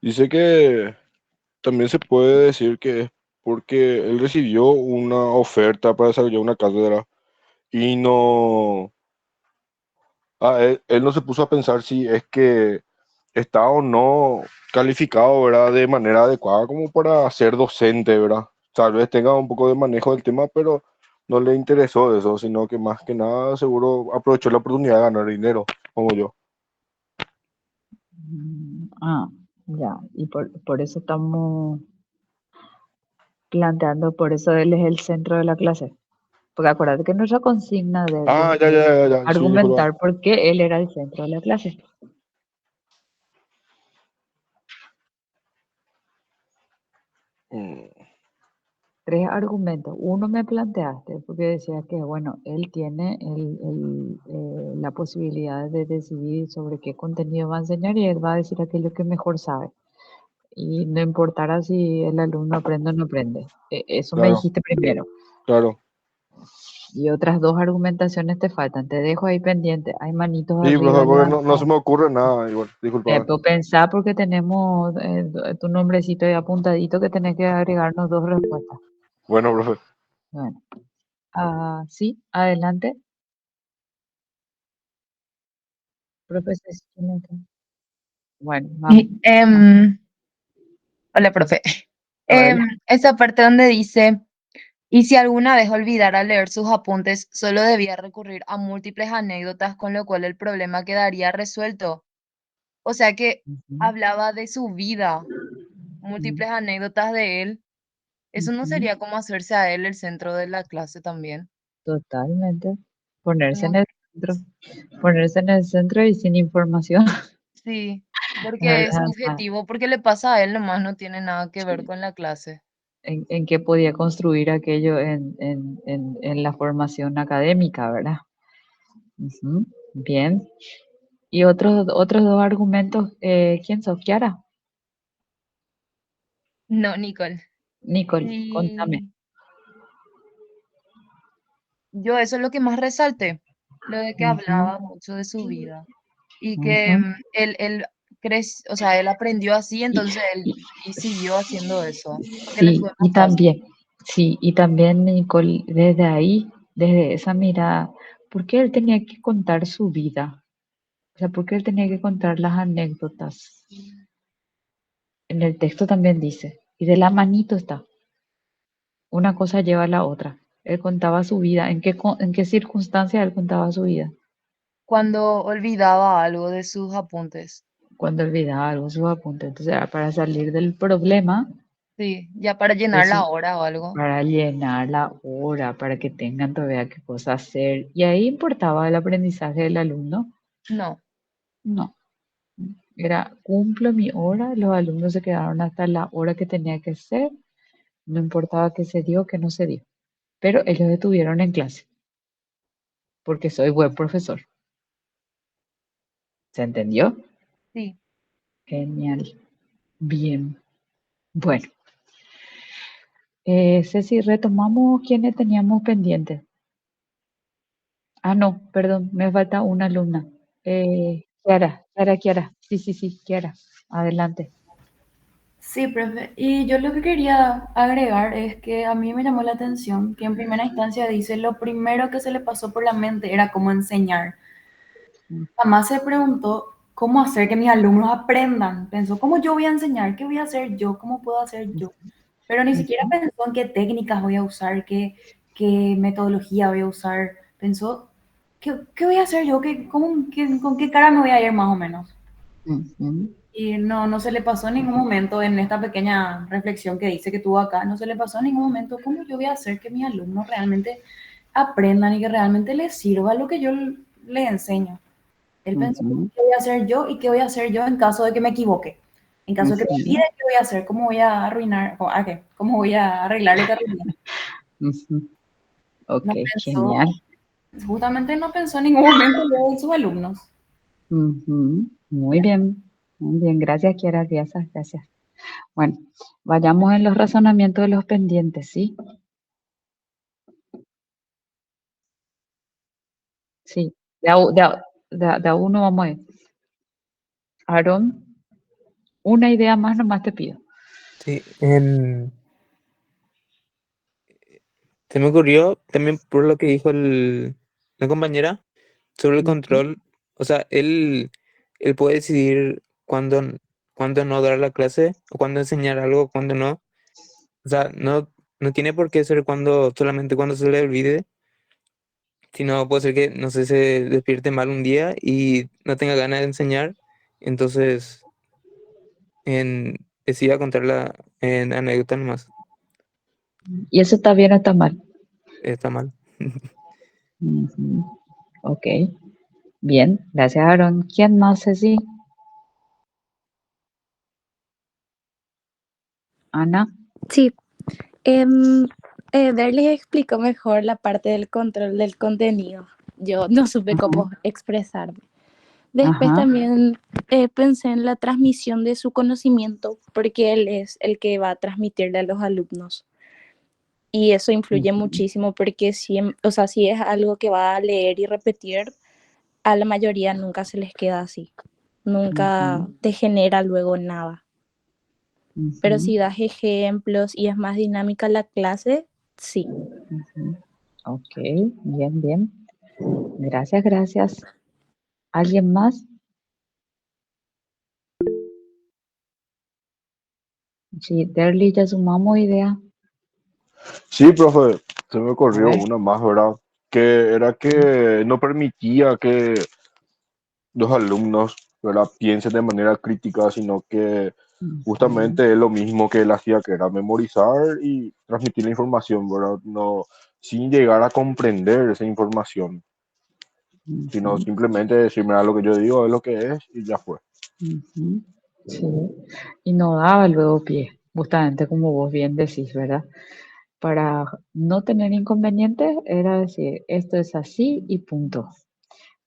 Dice que también se puede decir que es porque él recibió una oferta para desarrollar una cátedra y no... él no se puso a pensar si es que está o no calificado, ¿verdad? De manera adecuada como para ser docente, ¿verdad? Tal vez tenga un poco de manejo del tema, pero no le interesó eso, sino que más que nada seguro aprovechó la oportunidad de ganar dinero, como yo. Ah, ya. Y por eso estamos planteando, por eso él es el centro de la clase. Porque acuérdate que nuestra consigna Ah, de ya, ya, ya, ya, sí, disculpa. argumentar por qué él era el centro de la clase. Mm, 3 argumentos. Uno me planteaste, porque decía que, bueno, él tiene la posibilidad de decidir sobre qué contenido va a enseñar y él va a decir aquello que mejor sabe. Y no importará si el alumno aprende o no aprende. Eso me claro, dijiste primero. claro. Y otras 2 argumentaciones te faltan. Te dejo ahí pendiente. Hay manitos Sí, arriba profesor, porque no, no se levantadas. me ocurre nada, igual, disculpa. Pues pensá porque tenemos tu nombrecito ahí apuntadito que tenés que agregarnos 2 respuestas. Bueno, profe. Bueno, sí, adelante. Profesor. Bueno, vamos. Y, hola, profe. Hola. Esa parte donde dice, y si alguna vez olvidara leer sus apuntes, solo debía recurrir a múltiples anécdotas, con lo cual el problema quedaría resuelto. O sea que Ujú, hablaba de su vida, ujú, múltiples anécdotas de él. Eso no ujú. sería como hacerse a él el centro de la clase también. Totalmente. Ponerse en Como, el centro. Ponerse en el centro y sin información. sí, porque es ¿Verdad? subjetivo, porque le pasa a él nomás, no tiene nada que ver Sí. con la clase. En qué podía construir aquello en la formación académica, ¿verdad? Ujú, bien. Y otros 2 argumentos, ¿quién sos? Kiara. No, Nicole. Nicole, contame. Y yo eso es lo que más resalté, lo de que Ujú, hablaba mucho de su vida y que ujú. él o sea, él aprendió así, Y, entonces él y- y siguió haciendo eso, porque le fue sí, y más fácil. también, sí, y también, Nicole, desde ahí, desde esa mirada, ¿por qué él tenía que contar su vida? O sea, ¿por qué él tenía que contar las anécdotas? En el texto también dice, y de la manito está, una cosa lleva a la otra. Él contaba su vida, en qué circunstancia él contaba su vida, Cuando olvidaba algo de sus apuntes. cuando olvidaba algo, sus apuntes. Entonces, era para salir del problema, Sí, ya para de llenar la hora o algo. para llenar la hora, para que tengan todavía qué cosa hacer. Y ahí importaba el aprendizaje del alumno. No, No, era cumplo mi hora, los alumnos se quedaron hasta la hora que tenía que ser, no importaba qué se dio, qué no se dio. Pero ellos estuvieron en clase, porque soy buen profesor. ¿Se entendió? sí. Genial. Bien. Bueno, Ceci, retomamos quienes teníamos pendientes. Ah, no, perdón, me falta una alumna. Kiara. Sí, sí, sí, Kiara. Adelante. Sí, profe. Y yo lo que quería agregar es que a mí me llamó la atención que en primera instancia dice lo primero que se le pasó por la mente era cómo enseñar. Jamás se preguntó cómo hacer que mis alumnos aprendan. Pensó, ¿cómo yo voy a enseñar? ¿Qué voy a hacer yo? ¿Cómo puedo hacer yo? Pero ni siquiera Ujú, pensó en qué técnicas voy a usar, qué metodología voy a usar. Pensó, ¿qué voy a hacer yo? ¿Con qué cara me voy a ir más o menos? ujú, Y no se le pasó en ningún momento en esta pequeña reflexión que dice que tuvo acá, no se le pasó en ningún momento cómo yo voy a hacer que mis alumnos realmente aprendan y que realmente les sirva lo que yo les enseño. Él pensó, ujú, ¿qué voy a hacer yo y qué voy a hacer yo en caso de que me equivoque? En caso de que me ujú, olvide, ¿qué voy a hacer? ¿Cómo voy a arruinar? ¿Qué? ¿Cómo voy a arreglar lo que arruiné? ujú. Ok, No pensó, genial. justamente no pensó en ningún momento luego en sus alumnos. Ujú, muy bien. Muy bien, gracias, Kiara. Gracias, gracias. Bueno, vayamos en los razonamientos de los pendientes, ¿sí? Sí. De a uno vamos a ir. Aarón, una idea más nomás te pido. Sí, se me ocurrió también por lo que dijo la compañera sobre el Ujú, control. O sea, él puede decidir cuándo, cuándo no dar la clase, o cuándo enseñar algo, cuándo no. O sea, no tiene por qué ser solamente cuando se le olvide, sino puede ser que, no sé, se despierte mal un día y no tenga ganas de enseñar, entonces decida contarla en anécdota nomás. ¿Y eso está bien o está mal? Está mal. Ujú. Ok, bien, gracias Aaron. ¿Quién más, Ceci? Ana. Sí, Derlis explicó mejor la parte del control del contenido. Yo no supe Ajá, cómo expresarme. Después ajá, también pensé en la transmisión de su conocimiento, porque él es el que va a transmitirle a los alumnos. Y eso influye ujú, muchísimo porque o sea, si es algo que va a leer y repetir, a la mayoría nunca se les queda así. Nunca ujú, te genera luego nada. Pero ujú, si das ejemplos y es más dinámica la clase, sí. ujú. Ok, bien, bien. Gracias, gracias. ¿Alguien más? Sí, Derly, ya sumamos idea. Sí, profe, se me A ocurrió ver. una más, ¿verdad? Que era que no permitía que los alumnos, ¿verdad?, piensen de manera crítica, sino que Ujú, justamente es lo mismo que él hacía, que era memorizar y transmitir la información, ¿verdad? No, sin llegar a comprender esa información, sino ujú, simplemente decirme lo que yo digo es lo que es y ya fue. ujú. Sí, y no daba luego pie, justamente como vos bien decís, ¿verdad? Para no tener inconvenientes era decir, esto es así y punto.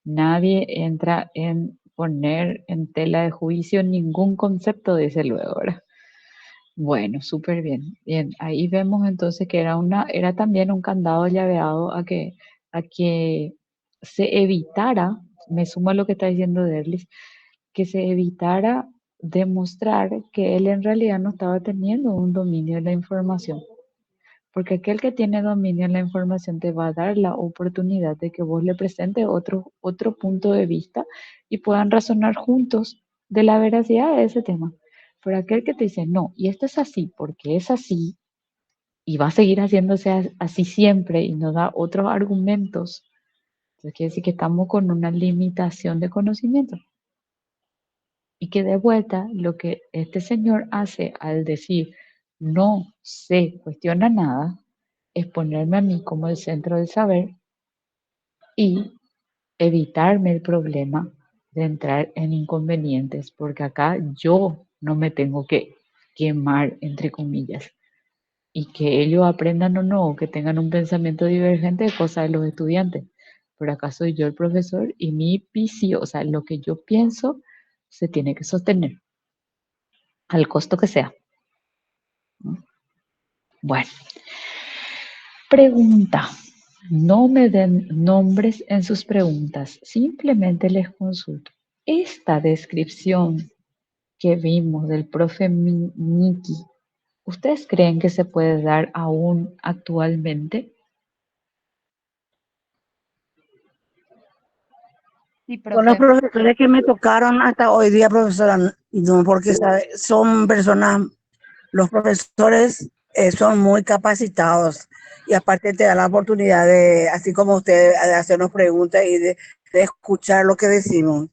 Nadie entra en poner en tela de juicio ningún concepto, dice luego, ¿verdad? Bueno, súper bien. Bien, ahí vemos entonces que era también un candado llaveado a que se evitara, me sumo a lo que está diciendo Derlis, que se evitara demostrar que él en realidad no estaba teniendo un dominio de la información. Porque aquel que tiene dominio en la información te va a dar la oportunidad de que vos le presentes otro punto de vista y puedan razonar juntos de la veracidad de ese tema. Pero aquel que te dice, no, y esto es así porque es así y va a seguir haciéndose así siempre y nos da otros argumentos, entonces quiere decir que estamos con una limitación de conocimiento. Y que de vuelta lo que este señor hace al decir no se cuestiona nada es ponerme a mí como el centro del saber y evitarme el problema de entrar en inconvenientes, porque acá yo no me tengo que quemar, entre comillas, y que ellos aprendan o no, o que tengan un pensamiento divergente de cosas de los estudiantes. Pero acá soy yo el profesor y mi visión, o sea, lo que yo pienso se tiene que sostener al costo que sea. Bueno, pregunta. No me den nombres en sus preguntas, simplemente les consulto. Esta descripción que vimos del profe Miki, ¿ustedes creen que se puede dar aún actualmente? Sí, Con los profe. profesores que me tocaron hasta hoy día, profesora, no, porque son personas, los profesores son muy capacitados y aparte te da la oportunidad de, así como usted, de hacernos preguntas y de escuchar lo que decimos.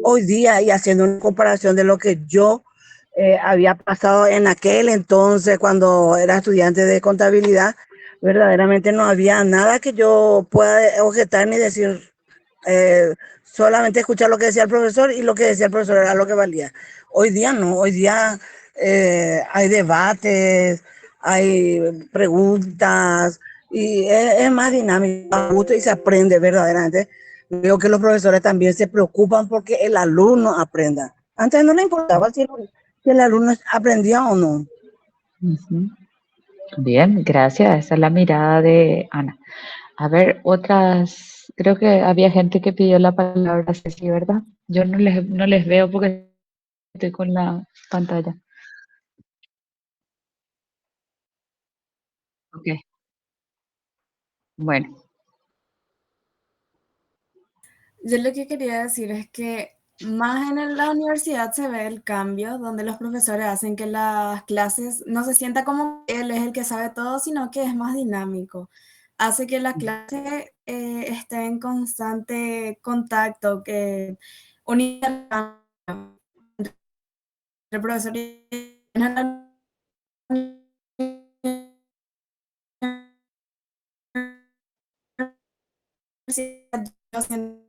Hoy día y haciendo una comparación de lo que yo había pasado en aquel entonces cuando era estudiante de contabilidad, verdaderamente no había nada que yo pueda objetar ni decir, solamente escuchar lo que decía el profesor y lo que decía el profesor era lo que valía. Hoy día no, hoy día hay debates, hay preguntas y es más dinámico, a gusto y se aprende verdaderamente. Veo que los profesores también se preocupan porque el alumno aprenda. Antes no le importaba si el alumno aprendía o no. Ujú. Bien, gracias. Esa es la mirada de Ana. A ver, otras, creo que había gente que pidió la palabra, Ceci, ¿verdad? Yo no les veo porque estoy con la pantalla. Ok, bueno. Yo lo que quería decir es que Más en la universidad se ve el cambio, donde los profesores hacen que las clases no se sienta como que él es el que sabe todo, sino que es más dinámico. Hace que la clase esté en constante contacto, que un intercambio entre el profesor y la universidad. Yo siento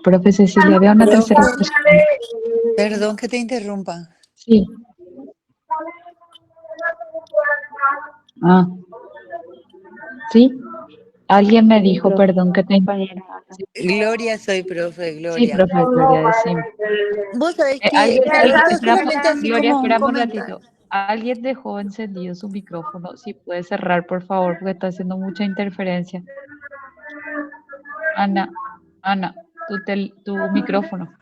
Profe Cecilia, había una tercera Profe, persona. perdón que te interrumpa. Sí. Ah, sí. Alguien me Sí, dijo, profe, perdón, que te... compañera. Gloria, soy profe, Sí, Gloria. profe, Gloria, decime. Vos sabés Alguien, que esto es espera, solamente así Gloria, como un espérame un comentario. ratito. Alguien dejó encendido su micrófono. Si puede cerrar, por favor, porque está haciendo mucha interferencia. Ana, Ana, tu micrófono.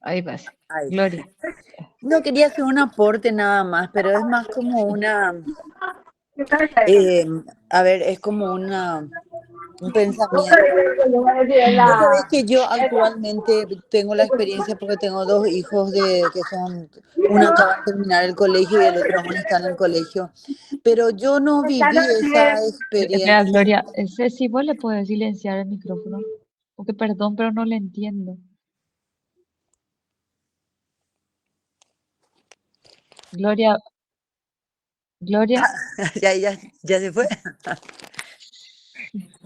Ahí vas. Ay. Gloria. No quería hacer un aporte nada más, pero es más como a ver, es como un pensamiento. Vos sabés que yo actualmente tengo la experiencia porque tengo dos hijos que son, uno acaba de terminar el colegio y el otro aún está en el colegio, pero yo no viví esa Espera, experiencia. Gloria, ese sí vos le puedes silenciar el micrófono. Porque perdón, pero no le entiendo. Gloria, Gloria. Ya se fue.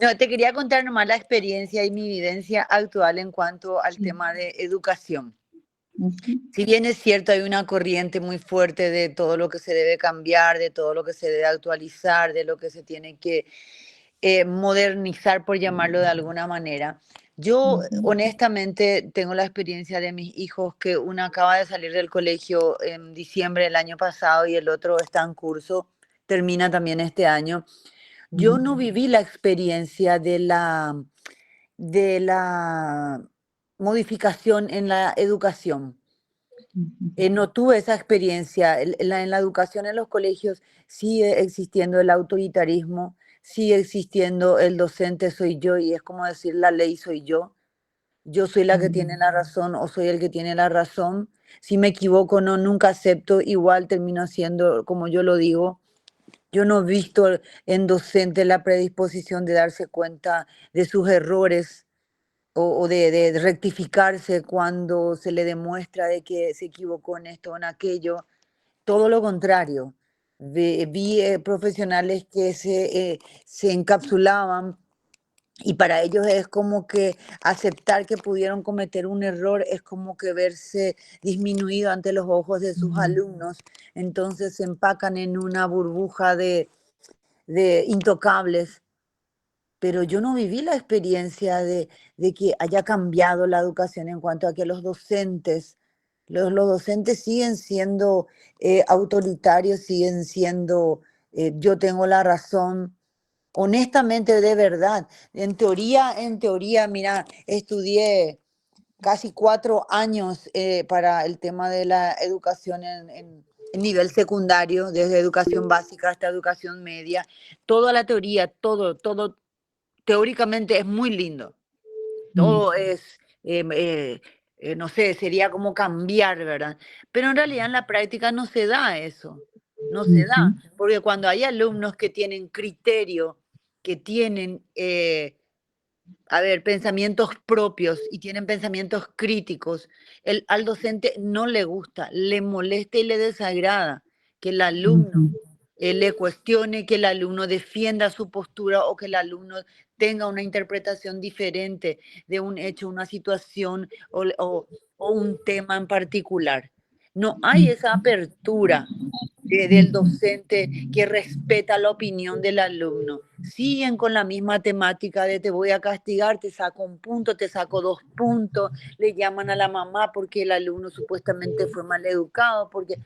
No, te quería contar nomás la experiencia y mi vivencia actual en cuanto al Sí. tema de educación. Ujú, Si bien es cierto, hay una corriente muy fuerte de todo lo que se debe cambiar, de todo lo que se debe actualizar, de lo que se tiene que modernizar, por llamarlo de alguna manera. Yo ujú, honestamente tengo la experiencia de mis hijos que uno acaba de salir del colegio en diciembre del año pasado y el otro está en curso, termina también este año. Yo ujú, no viví la experiencia de la modificación en la educación. ujú, No tuve esa experiencia. En la educación en los colegios sigue existiendo el autoritarismo, sigue existiendo el docente soy yo y es como decir la ley soy yo. Yo soy la que tiene la razón o soy el que tiene la razón. Si me equivoco, no, nunca acepto, igual termino haciendo como yo lo digo. Yo no he visto en docente la predisposición de darse cuenta de sus errores o de rectificarse cuando se le demuestra de que se equivocó en esto o en aquello. Todo lo contrario. Vi profesionales que se encapsulaban y para ellos es como que aceptar que pudieron cometer un error es como que verse disminuido ante los ojos de sus alumnos. Entonces se empacan en una burbuja de intocables, pero yo no viví la experiencia de que haya cambiado la educación en cuanto a que los docentes, los docentes siguen siendo autoritarios, siguen siendo, yo tengo la razón, honestamente, de verdad. En teoría, mira, estudié casi 4 años para el tema de la educación en nivel secundario, desde educación básica hasta educación media. Toda la teoría, todo teóricamente es muy lindo. Todo es, no sé, sería como cambiar, ¿verdad? Pero en realidad en la práctica no se da eso, no se da, porque cuando hay alumnos que tienen criterio, que tienen, a ver, pensamientos propios y tienen pensamientos críticos, al docente no le gusta, le molesta y le desagrada que el alumno le cuestione, que el alumno defienda su postura o que el alumno tenga una interpretación diferente de un hecho, una situación o un tema en particular. No hay esa apertura del docente que respeta la opinión del alumno. Siguen con la misma temática de te voy a castigar, te saco un punto, te saco 2 puntos, le llaman a la mamá porque el alumno supuestamente fue mal educado, porque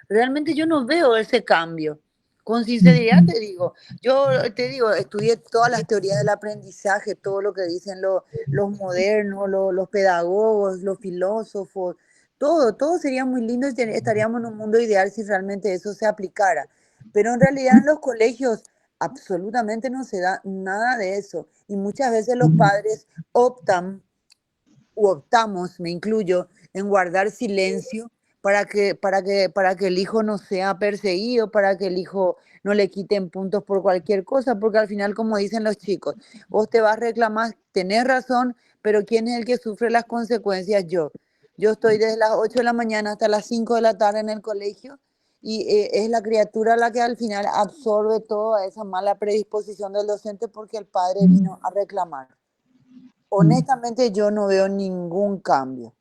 realmente yo no veo ese cambio. Con sinceridad te digo, yo te digo, estudié todas las teorías del aprendizaje, todo lo que dicen los modernos, los pedagogos, los filósofos, todo sería muy lindo y estaríamos en un mundo ideal si realmente eso se aplicara. Pero en realidad en los colegios absolutamente no se da nada de eso. Y muchas veces los padres optamos, me incluyo, en guardar silencio para que el hijo no sea perseguido, para que el hijo no le quiten puntos por cualquier cosa, porque al final, como dicen los chicos, vos te vas a reclamar, tenés razón, pero ¿quién es el que sufre las consecuencias? Yo. Yo estoy desde las 8 de la mañana hasta las 5 de la tarde en el colegio y es la criatura la que al final absorbe toda esa mala predisposición del docente porque el padre vino a reclamar. Honestamente, yo no veo ningún cambio.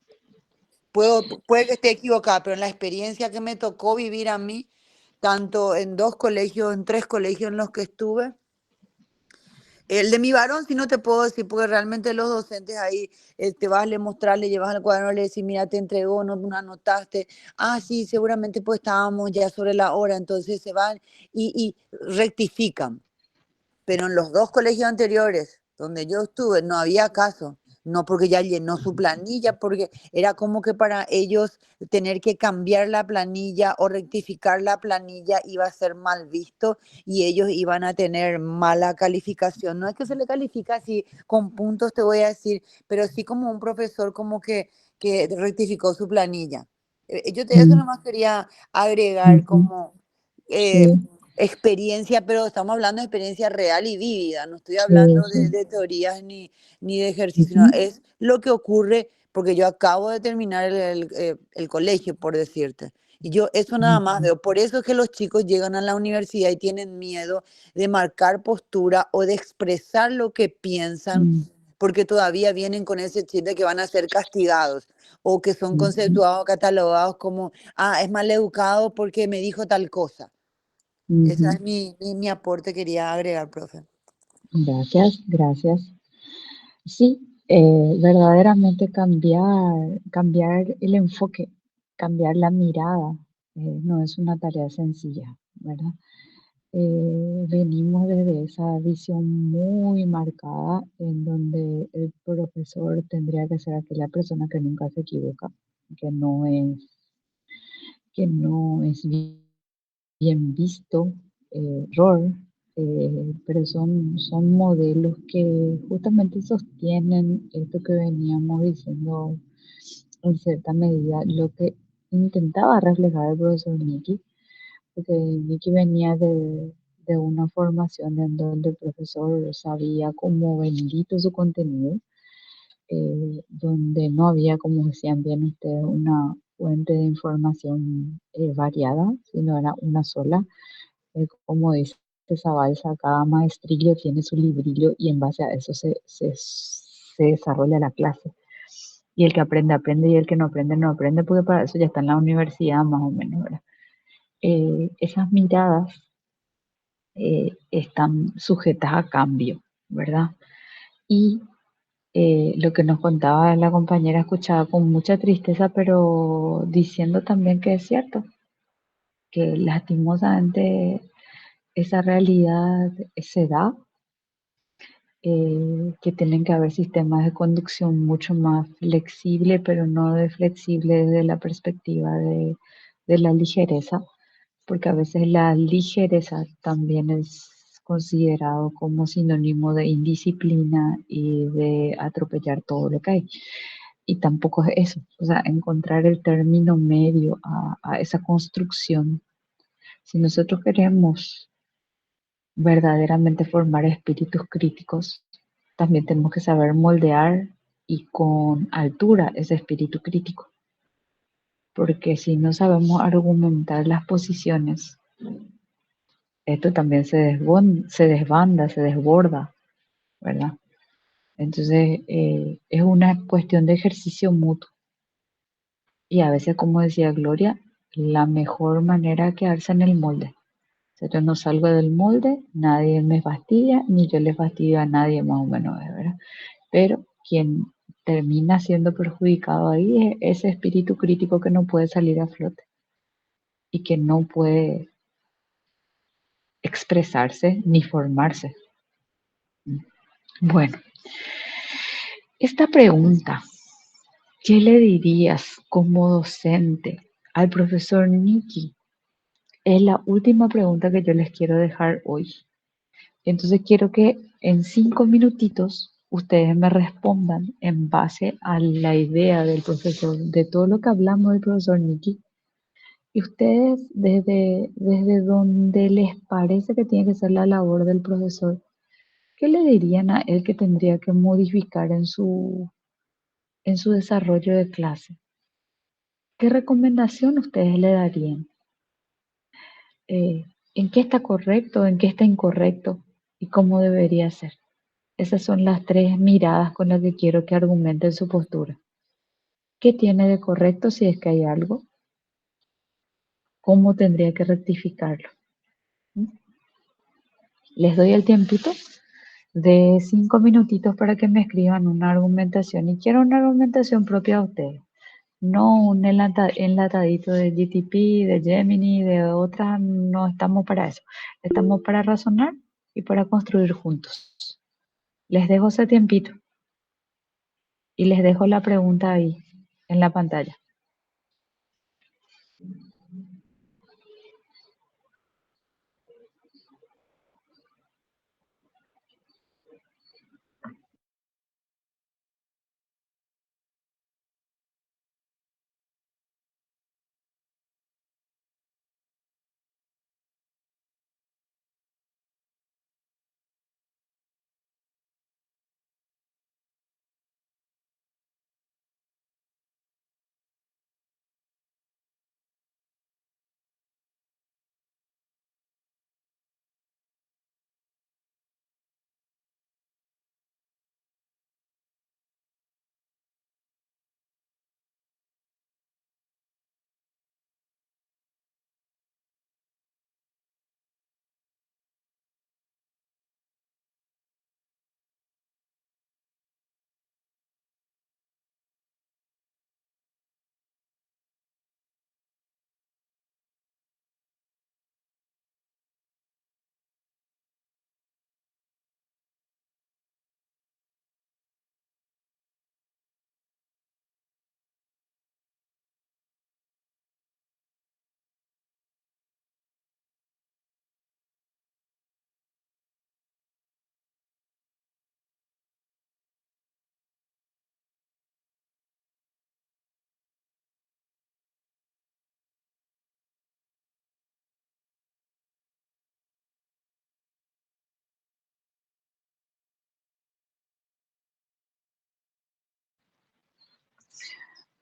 Puede que esté equivocada, pero en la experiencia que me tocó vivir a mí, tanto en 2 colegios, en 3 colegios en los que estuve, el de mi varón sí no te puedo decir, porque realmente los docentes ahí te vas a le mostrar, le llevas al cuaderno, le decís, mira, te entregó, no anotaste. Ah, sí, seguramente pues estábamos ya sobre la hora, entonces se van y rectifican. Pero en los 2 colegios anteriores, donde yo estuve, no había caso. No porque ya llenó su planilla, porque era como que para ellos tener que cambiar la planilla o rectificar la planilla iba a ser mal visto y ellos iban a tener mala calificación. No es que se le califica así con puntos, te voy a decir, pero sí como un profesor como que rectificó su planilla. Eso nomás quería agregar como eh, Sí, experiencia, pero estamos hablando de experiencia real y vívida, no estoy sí, hablando sí. de teorías ni de ejercicio, no, Ujú, es lo que ocurre porque yo acabo de terminar el colegio, por decirte. Y yo eso nada más ujú, veo. Por eso es que los chicos llegan a la universidad y tienen miedo de marcar postura o de expresar lo que piensan, porque todavía vienen con ese chip de que van a ser castigados o que son ujú, conceptuados, catalogados como, es mal educado porque me dijo tal cosa. Esa ujú. es mi aporte, quería agregar, profe. Gracias, gracias. Sí, verdaderamente cambiar el enfoque, cambiar la mirada, no es una tarea sencilla, ¿verdad? Venimos desde esa visión muy marcada en donde el profesor tendría que ser aquella persona que nunca se equivoca, que no es, que no es bien visto, error, pero son modelos que justamente sostienen esto que veníamos diciendo en cierta medida lo que intentaba reflejar el profesor Nicky, porque Nicky venía de una formación en donde el profesor sabía cómo bendito su contenido, donde no había, como decían bien ustedes, una fuente de información variada, sino era una sola. Como dice Zabalza, cada maestrillo tiene su librillo y en base a eso se desarrolla la clase. Y el que aprende, aprende, y el que no aprende, no aprende, porque para eso ya está en la universidad más o menos, ¿verdad? Esas miradas están sujetas a cambio, ¿verdad? Y lo que nos contaba la compañera escuchaba con mucha tristeza, pero diciendo también que es cierto, que lastimosamente esa realidad se da, que tienen que haber sistemas de conducción mucho más flexibles, pero no de flexible desde la perspectiva de la ligereza, porque a veces la ligereza también es considerado como sinónimo de indisciplina y de atropellar todo lo que hay. Y tampoco es eso, o sea, encontrar el término medio a esa construcción. Si nosotros queremos verdaderamente formar espíritus críticos, también tenemos que saber moldear y con altura ese espíritu crítico, porque si no sabemos argumentar las posiciones, esto también se desbanda, se desborda, ¿verdad? Entonces, es una cuestión de ejercicio mutuo. Y a veces, como decía Gloria, la mejor manera es quedarse en el molde. Si yo no salgo del molde, nadie me fastidia, ni yo le fastidio a nadie, más o menos, ¿verdad? Pero quien termina siendo perjudicado ahí es ese espíritu crítico que no puede salir a flote y que no puede expresarse ni formarse. Bueno, esta pregunta, ¿qué le dirías como docente al profesor Nicky? Es la última pregunta que yo les quiero dejar hoy. Entonces quiero que en 5 minutitos ustedes me respondan en base a la idea del profesor, de todo lo que hablamos del profesor Nicky. Y ustedes, desde donde les parece que tiene que ser la labor del profesor, ¿qué le dirían a él que tendría que modificar en su desarrollo de clase? ¿Qué recomendación ustedes le darían? ¿En qué está correcto, en qué está incorrecto y cómo debería ser? Esas son las 3 miradas con las que quiero que argumenten su postura. ¿Qué tiene de correcto si es que hay algo? ¿Cómo tendría que rectificarlo? Les doy el tiempito de 5 minutitos para que me escriban una argumentación y quiero una argumentación propia a ustedes. No un enlatadito de GTP, de Gemini, de otras, no estamos para eso. Estamos para razonar y para construir juntos. Les dejo ese tiempito y les dejo la pregunta ahí en la pantalla.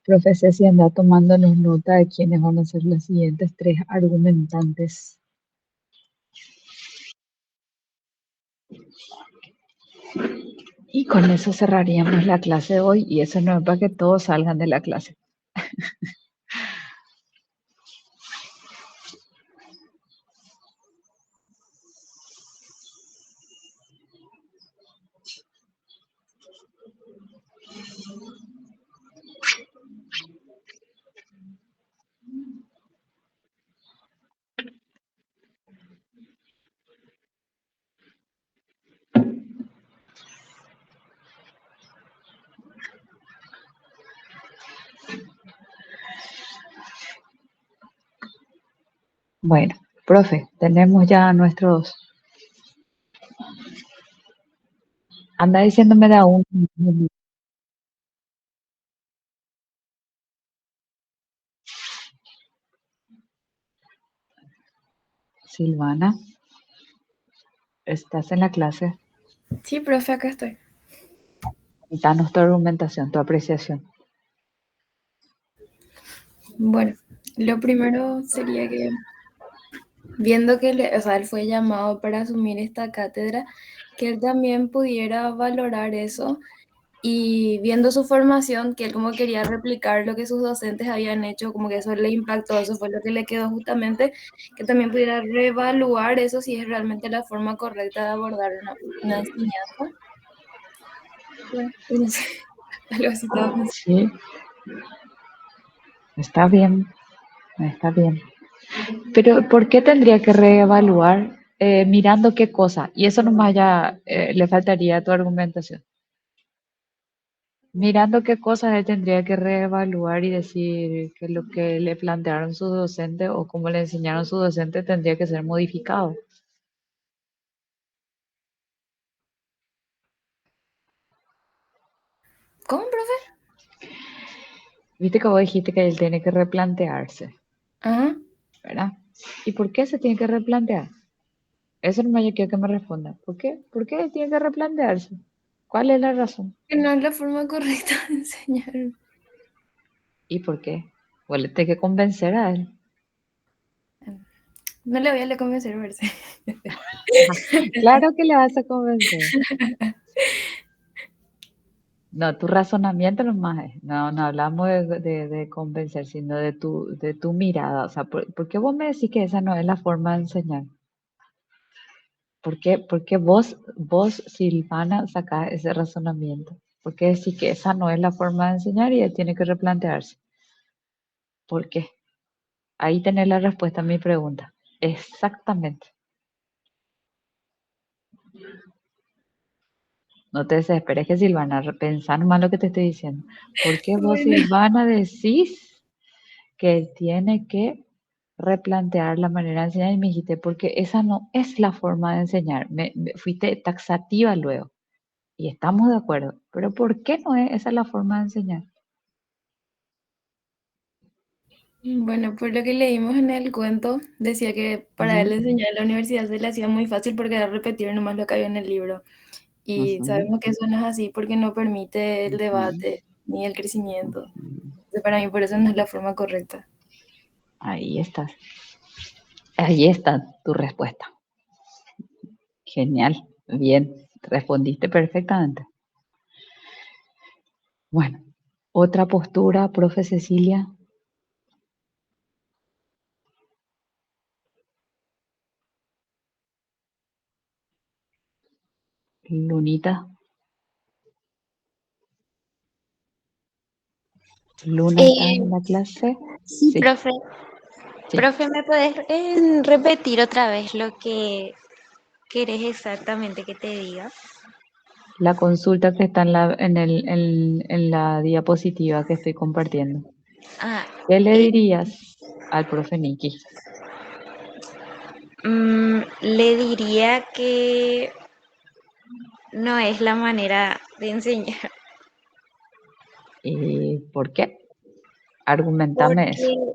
Profe Ceci anda tomándonos nota de quiénes van a ser los siguientes 3 argumentantes. Y con eso cerraríamos la clase de hoy, y eso no es para que todos salgan de la clase. Bueno, profe, tenemos ya nuestros... Anda diciéndome de a un... Silvana, ¿estás en la clase? Sí, profe, acá estoy. Danos tu argumentación, tu apreciación. Bueno, lo primero sería que, viendo que o sea, él fue llamado para asumir esta cátedra, que él también pudiera valorar eso y viendo su formación, que él como quería replicar lo que sus docentes habían hecho, como que eso le impactó, eso fue lo que le quedó justamente, que también pudiera reevaluar eso si es realmente la forma correcta de abordar una enseñanza. Bueno, y no sé, algo así estaba pensando. Sí, está bien, está bien. Pero ¿por qué tendría que reevaluar mirando qué cosa? Y eso nomás ya le faltaría a tu argumentación. Mirando qué cosas él tendría que reevaluar y decir que lo que le plantearon sus docentes o cómo le enseñaron sus docentes tendría que ser modificado. ¿Cómo, profe? Viste que vos dijiste que él tiene que replantearse, Ajá. ¿verdad? ¿Y por qué se tiene que replantear? Eso no me quiero que me responda. ¿Por qué? ¿Por qué él tiene que replantearse? ¿Cuál es la razón? Que no es la forma correcta de enseñar. ¿Y por qué? Pues le tengo que convencer a él. No le voy a convencer, verse. Claro que le vas a convencer. No, tu razonamiento nomás es. No, no hablamos de convencer, sino de tu mirada. O sea, ¿por qué vos me decís que esa no es la forma de enseñar? ¿Por qué vos, Silvana, sacás ese razonamiento? ¿Por qué decís que esa no es la forma de enseñar y él tiene que replantearse? ¿Por qué? Ahí tenés la respuesta a mi pregunta. Exactamente. No te desesperes, que Silvana, pensá nomás lo que te estoy diciendo. ¿Por qué vos, Bueno. Silvana, decís que él tiene que replantear la manera de enseñar? Y me dijiste, porque esa no es la forma de enseñar. Fuiste taxativa luego. Y estamos de acuerdo. Pero ¿por qué no es esa la forma de enseñar? Bueno, por lo que leímos en el cuento, decía que para él Ujú, enseñar en la universidad se le hacía muy fácil porque era repetir nomás lo que había en el libro. Y ujú, sabemos que eso no es así porque no permite el ujú, debate ni el crecimiento. ujú. Entonces, para mí, por eso no es la forma correcta. Ahí estás. Ahí está tu respuesta. Genial. Bien. Respondiste perfectamente. Bueno, otra postura, profe Cecilia. Lunita. Luna, ¿estás en la clase? Sí, Sí, profe. sí. Profe, ¿me puedes repetir otra vez lo que querés exactamente que te diga? La consulta que está en la diapositiva que estoy compartiendo. Ah, ¿Qué le eh, dirías al profe Nicky? le diría que no es la manera de enseñar, ¿Y por qué? Argumentame eso. porque,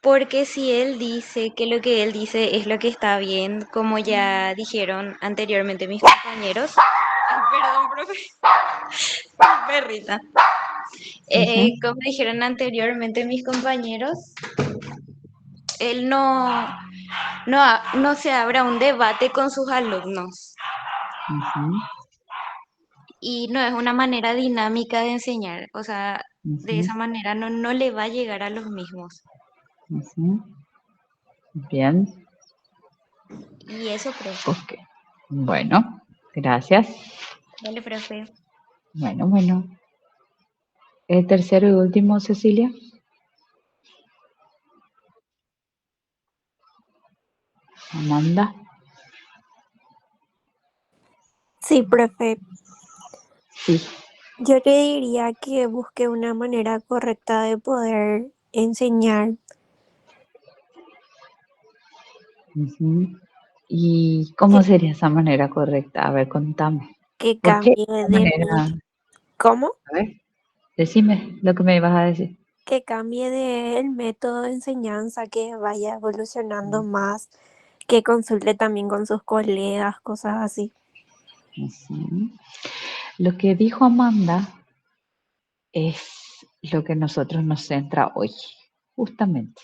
porque si él dice que lo que él dice es lo que está bien, como ya dijeron anteriormente mis compañeros. Ay, perdón, profe, mi perrita. Ujú, Como dijeron anteriormente mis compañeros, él no se abre a un debate con sus alumnos ujú, y no es una manera dinámica de enseñar. O sea, de ujú, esa manera no le va a llegar a los mismos. ujú. Bien, Y eso, profe. ok. Bueno, gracias. Dale, profe. Bueno, bueno. El tercero y último, Cecilia. Amanda. Sí, profe. Sí. Yo le diría que busque una manera correcta de poder enseñar, Ujú. ¿Y cómo que, sería esa manera correcta? A ver, contame. que ¿Por qué cambie esa de manera? ¿cómo? A ver, decime lo que me ibas a decir. Que cambie de el método de enseñanza, que vaya evolucionando más, que consulte también con sus colegas, cosas así. Ujú. Lo que dijo Amanda es lo que nosotros nos centra hoy, justamente.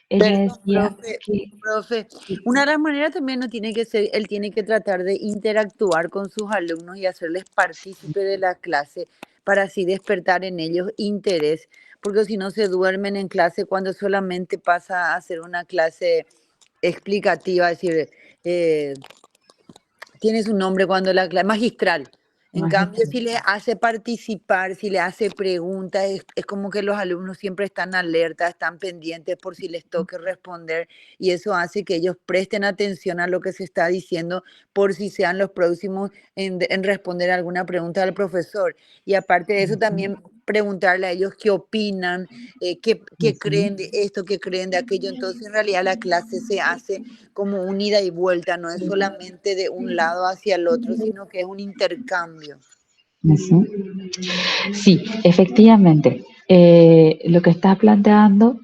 Ella Perdón, decía que profe, una de las maneras también no tiene que ser, él tiene que tratar de interactuar con sus alumnos y hacerles partícipe de la clase para así despertar en ellos interés, porque si no se duermen en clase cuando solamente pasa a ser una clase explicativa, es decir, eh, tiene su nombre cuando la clase magistral. En cambio, magistral. si le hace participar, si le hace preguntas, es como que los alumnos siempre están alerta, están pendientes por si les toque responder y eso hace que ellos presten atención a lo que se está diciendo por si sean los próximos en responder alguna pregunta al profesor. Y aparte de eso, Ujú, también preguntarle a ellos qué opinan, qué ujú, creen de esto, qué creen de aquello. Entonces, en realidad, la clase se hace como un ida y vuelta, no es solamente de un lado hacia el otro, sino que es un intercambio. ujú. Sí, efectivamente. Lo que estás planteando,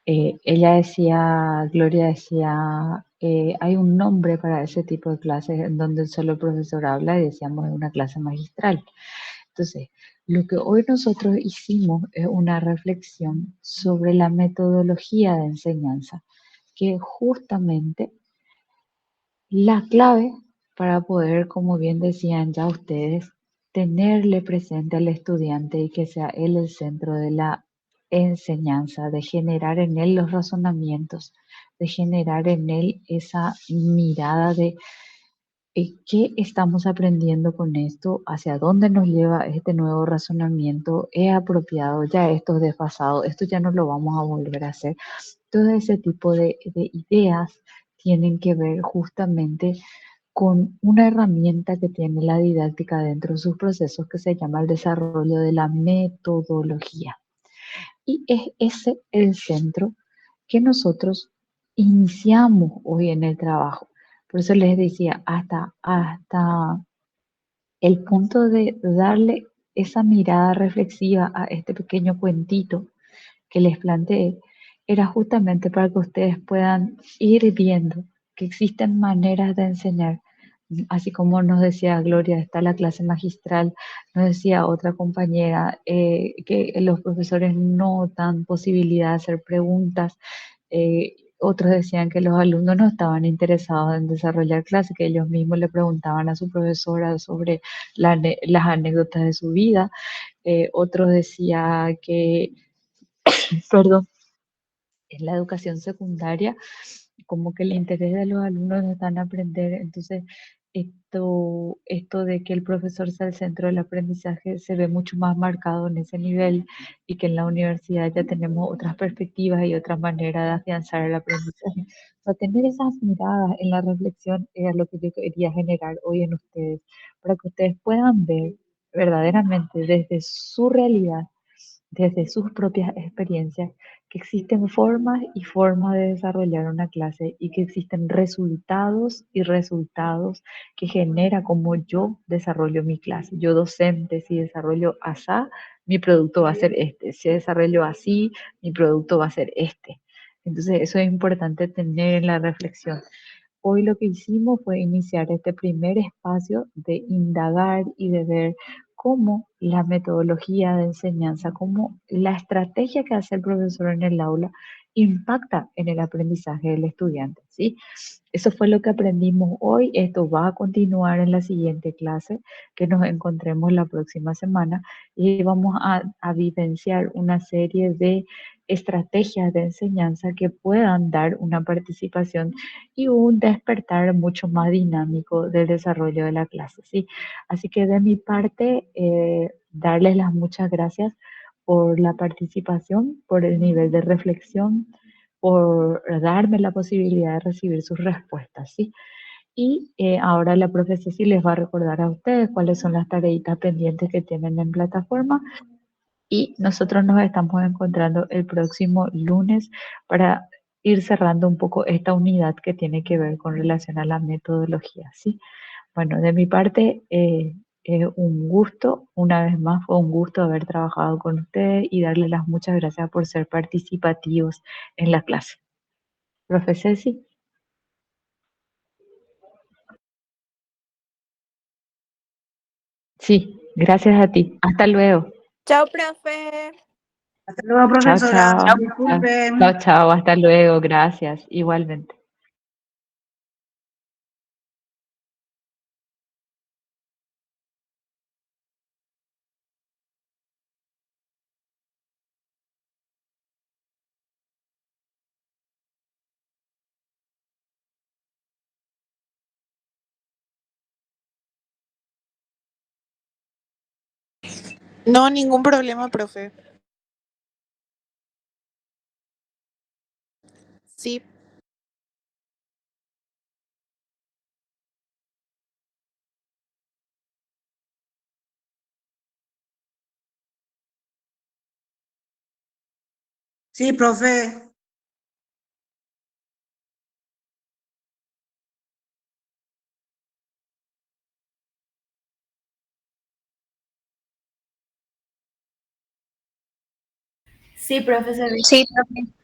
ella decía, Gloria decía, hay un nombre para ese tipo de clases en donde solo el profesor habla y decíamos es una clase magistral. Entonces, lo que hoy nosotros hicimos es una reflexión sobre la metodología de enseñanza, que justamente la clave para poder, como bien decían ya ustedes, tenerle presente al estudiante y que sea él el centro de la enseñanza, de generar en él los razonamientos, de generar en él esa mirada de qué estamos aprendiendo con esto, hacia dónde nos lleva este nuevo razonamiento, es apropiado, ya esto es desfasado, esto ya no lo vamos a volver a hacer. Todo ese tipo de ideas tienen que ver justamente con una herramienta que tiene la didáctica dentro de sus procesos que se llama el desarrollo de la metodología. Y es ese el centro que nosotros iniciamos hoy en el trabajo. Por eso les decía, hasta el punto de darle esa mirada reflexiva a este pequeño cuentito que les planteé, era justamente para que ustedes puedan ir viendo que existen maneras de enseñar. Así como nos decía Gloria, está la clase magistral, nos decía otra compañera que los profesores no dan posibilidad de hacer preguntas, otros decían que los alumnos no estaban interesados en desarrollar clases, que ellos mismos le preguntaban a su profesora sobre las anécdotas de su vida, otros decían que, perdón, en la educación secundaria, como que el interés de los alumnos no está en aprender, entonces esto de que el profesor sea el centro del aprendizaje se ve mucho más marcado en ese nivel y que en la universidad ya tenemos otras perspectivas y otra manera de afianzar el aprendizaje. O sea, tener esas miradas en la reflexión era lo que yo quería generar hoy en ustedes, para que ustedes puedan ver verdaderamente desde su realidad, desde sus propias experiencias, que existen formas y formas de desarrollar una clase y que existen resultados y resultados que genera como yo desarrollo mi clase. Yo docente, si desarrollo así, mi producto va a ser este. Si desarrollo así, mi producto va a ser este. Entonces eso es importante tener en la reflexión. Hoy lo que hicimos fue iniciar este primer espacio de indagar y de ver cómo la metodología de enseñanza, cómo la estrategia que hace el profesor en el aula impacta en el aprendizaje del estudiante, ¿sí? Eso fue lo que aprendimos hoy. Esto va a continuar en la siguiente clase, que nos encontremos la próxima semana y vamos a vivenciar una serie de estrategias de enseñanza que puedan dar una participación y un despertar mucho más dinámico del desarrollo de la clase, ¿sí? Así que de mi parte, darles las muchas gracias por la participación, por el nivel de reflexión, por darme la posibilidad de recibir sus respuestas, ¿sí? Y ahora la profe Ceci les va a recordar a ustedes cuáles son las tareitas pendientes que tienen en plataforma y nosotros nos estamos encontrando el próximo lunes para ir cerrando un poco esta unidad que tiene que ver con relación a la metodología, ¿sí? Bueno, de mi parte, un gusto, una vez más, fue un gusto haber trabajado con ustedes y darles las muchas gracias por ser participativos en la clase. Profe Ceci. Sí, gracias a ti. Hasta luego. Chao, profe. Hasta luego, Chao, profesora. chao. Chao, Disculpen. chao. Hasta luego. Gracias. Igualmente. No, ningún problema, profe. Sí, Sí, profe. Sí, profe, se ve. Sí, profe.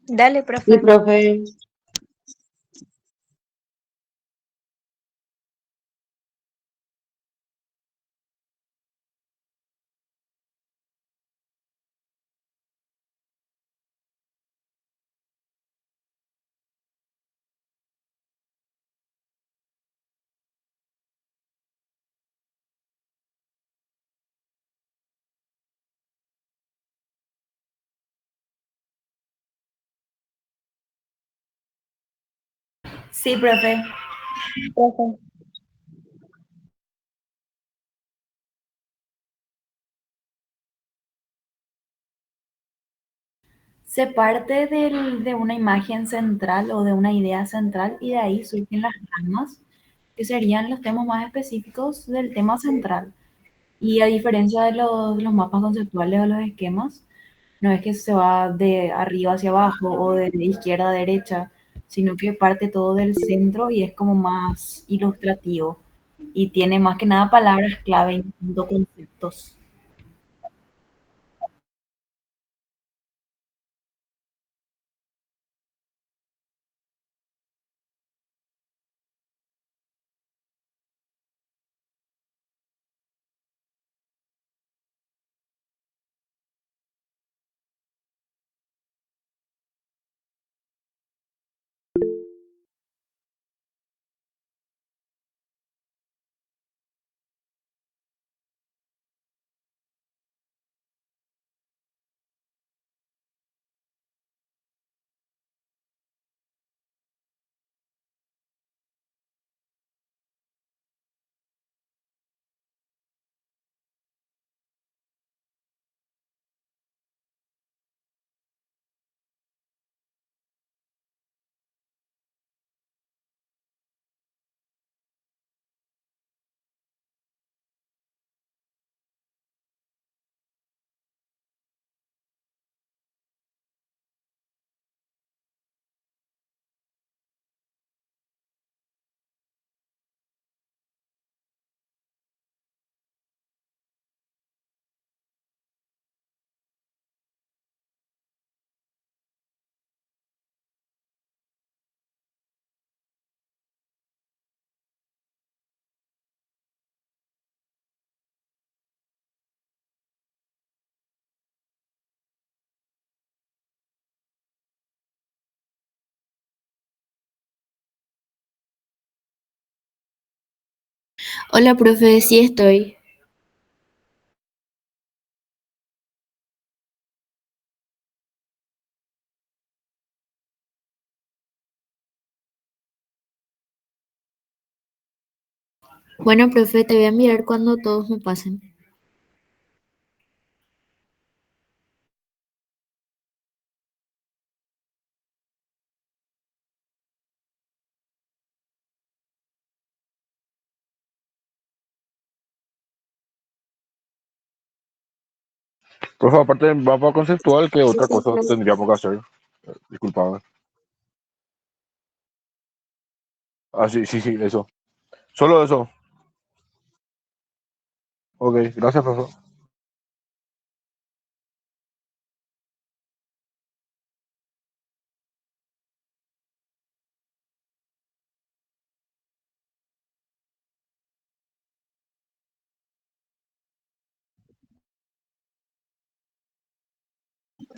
Dale, Sí, profe. profe. Sí, profe. Profe. Se parte de una imagen central o de una idea central y de ahí surgen las ramas, que serían los temas más específicos del tema central. Y a diferencia de los mapas conceptuales o los esquemas, no es que se va de arriba hacia abajo o de izquierda a derecha, sino que parte todo del centro y es como más ilustrativo y tiene más que nada palabras clave y no conceptos. Hola, profe, sí estoy. Bueno, profe, te voy a mirar cuando todos me pasen. Profe, aparte del mapa conceptual, ¿qué otra cosa tendríamos que hacer? Disculpame. Ah, sí, sí, sí, eso. Solo eso. Ok, gracias, profe.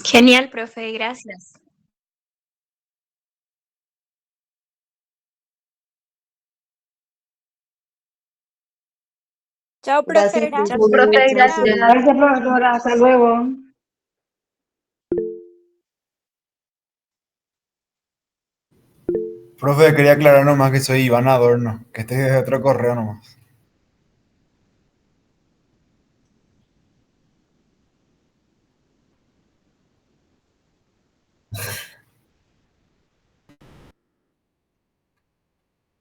Genial, profe, gracias. Chao, profe, Gracias, gracias. Chao, profe, profe. gracias. Gracias, profesora. Hasta luego. Profe, quería aclarar nomás que soy Iván Adorno, que este es de otro correo nomás.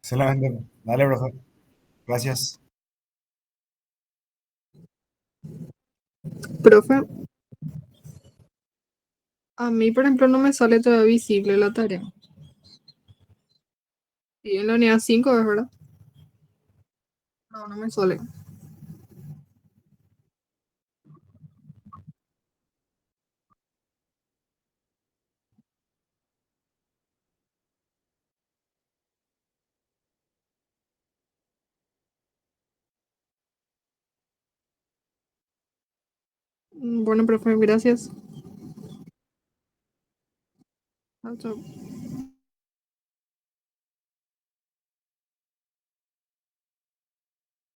Solamente, dale, profe. Gracias. Profe, a mí, por ejemplo, no me sale todavía visible la tarea. Y en la unidad 5, ¿es verdad? No, no me sale. Bueno, profe, gracias. Chao, chao.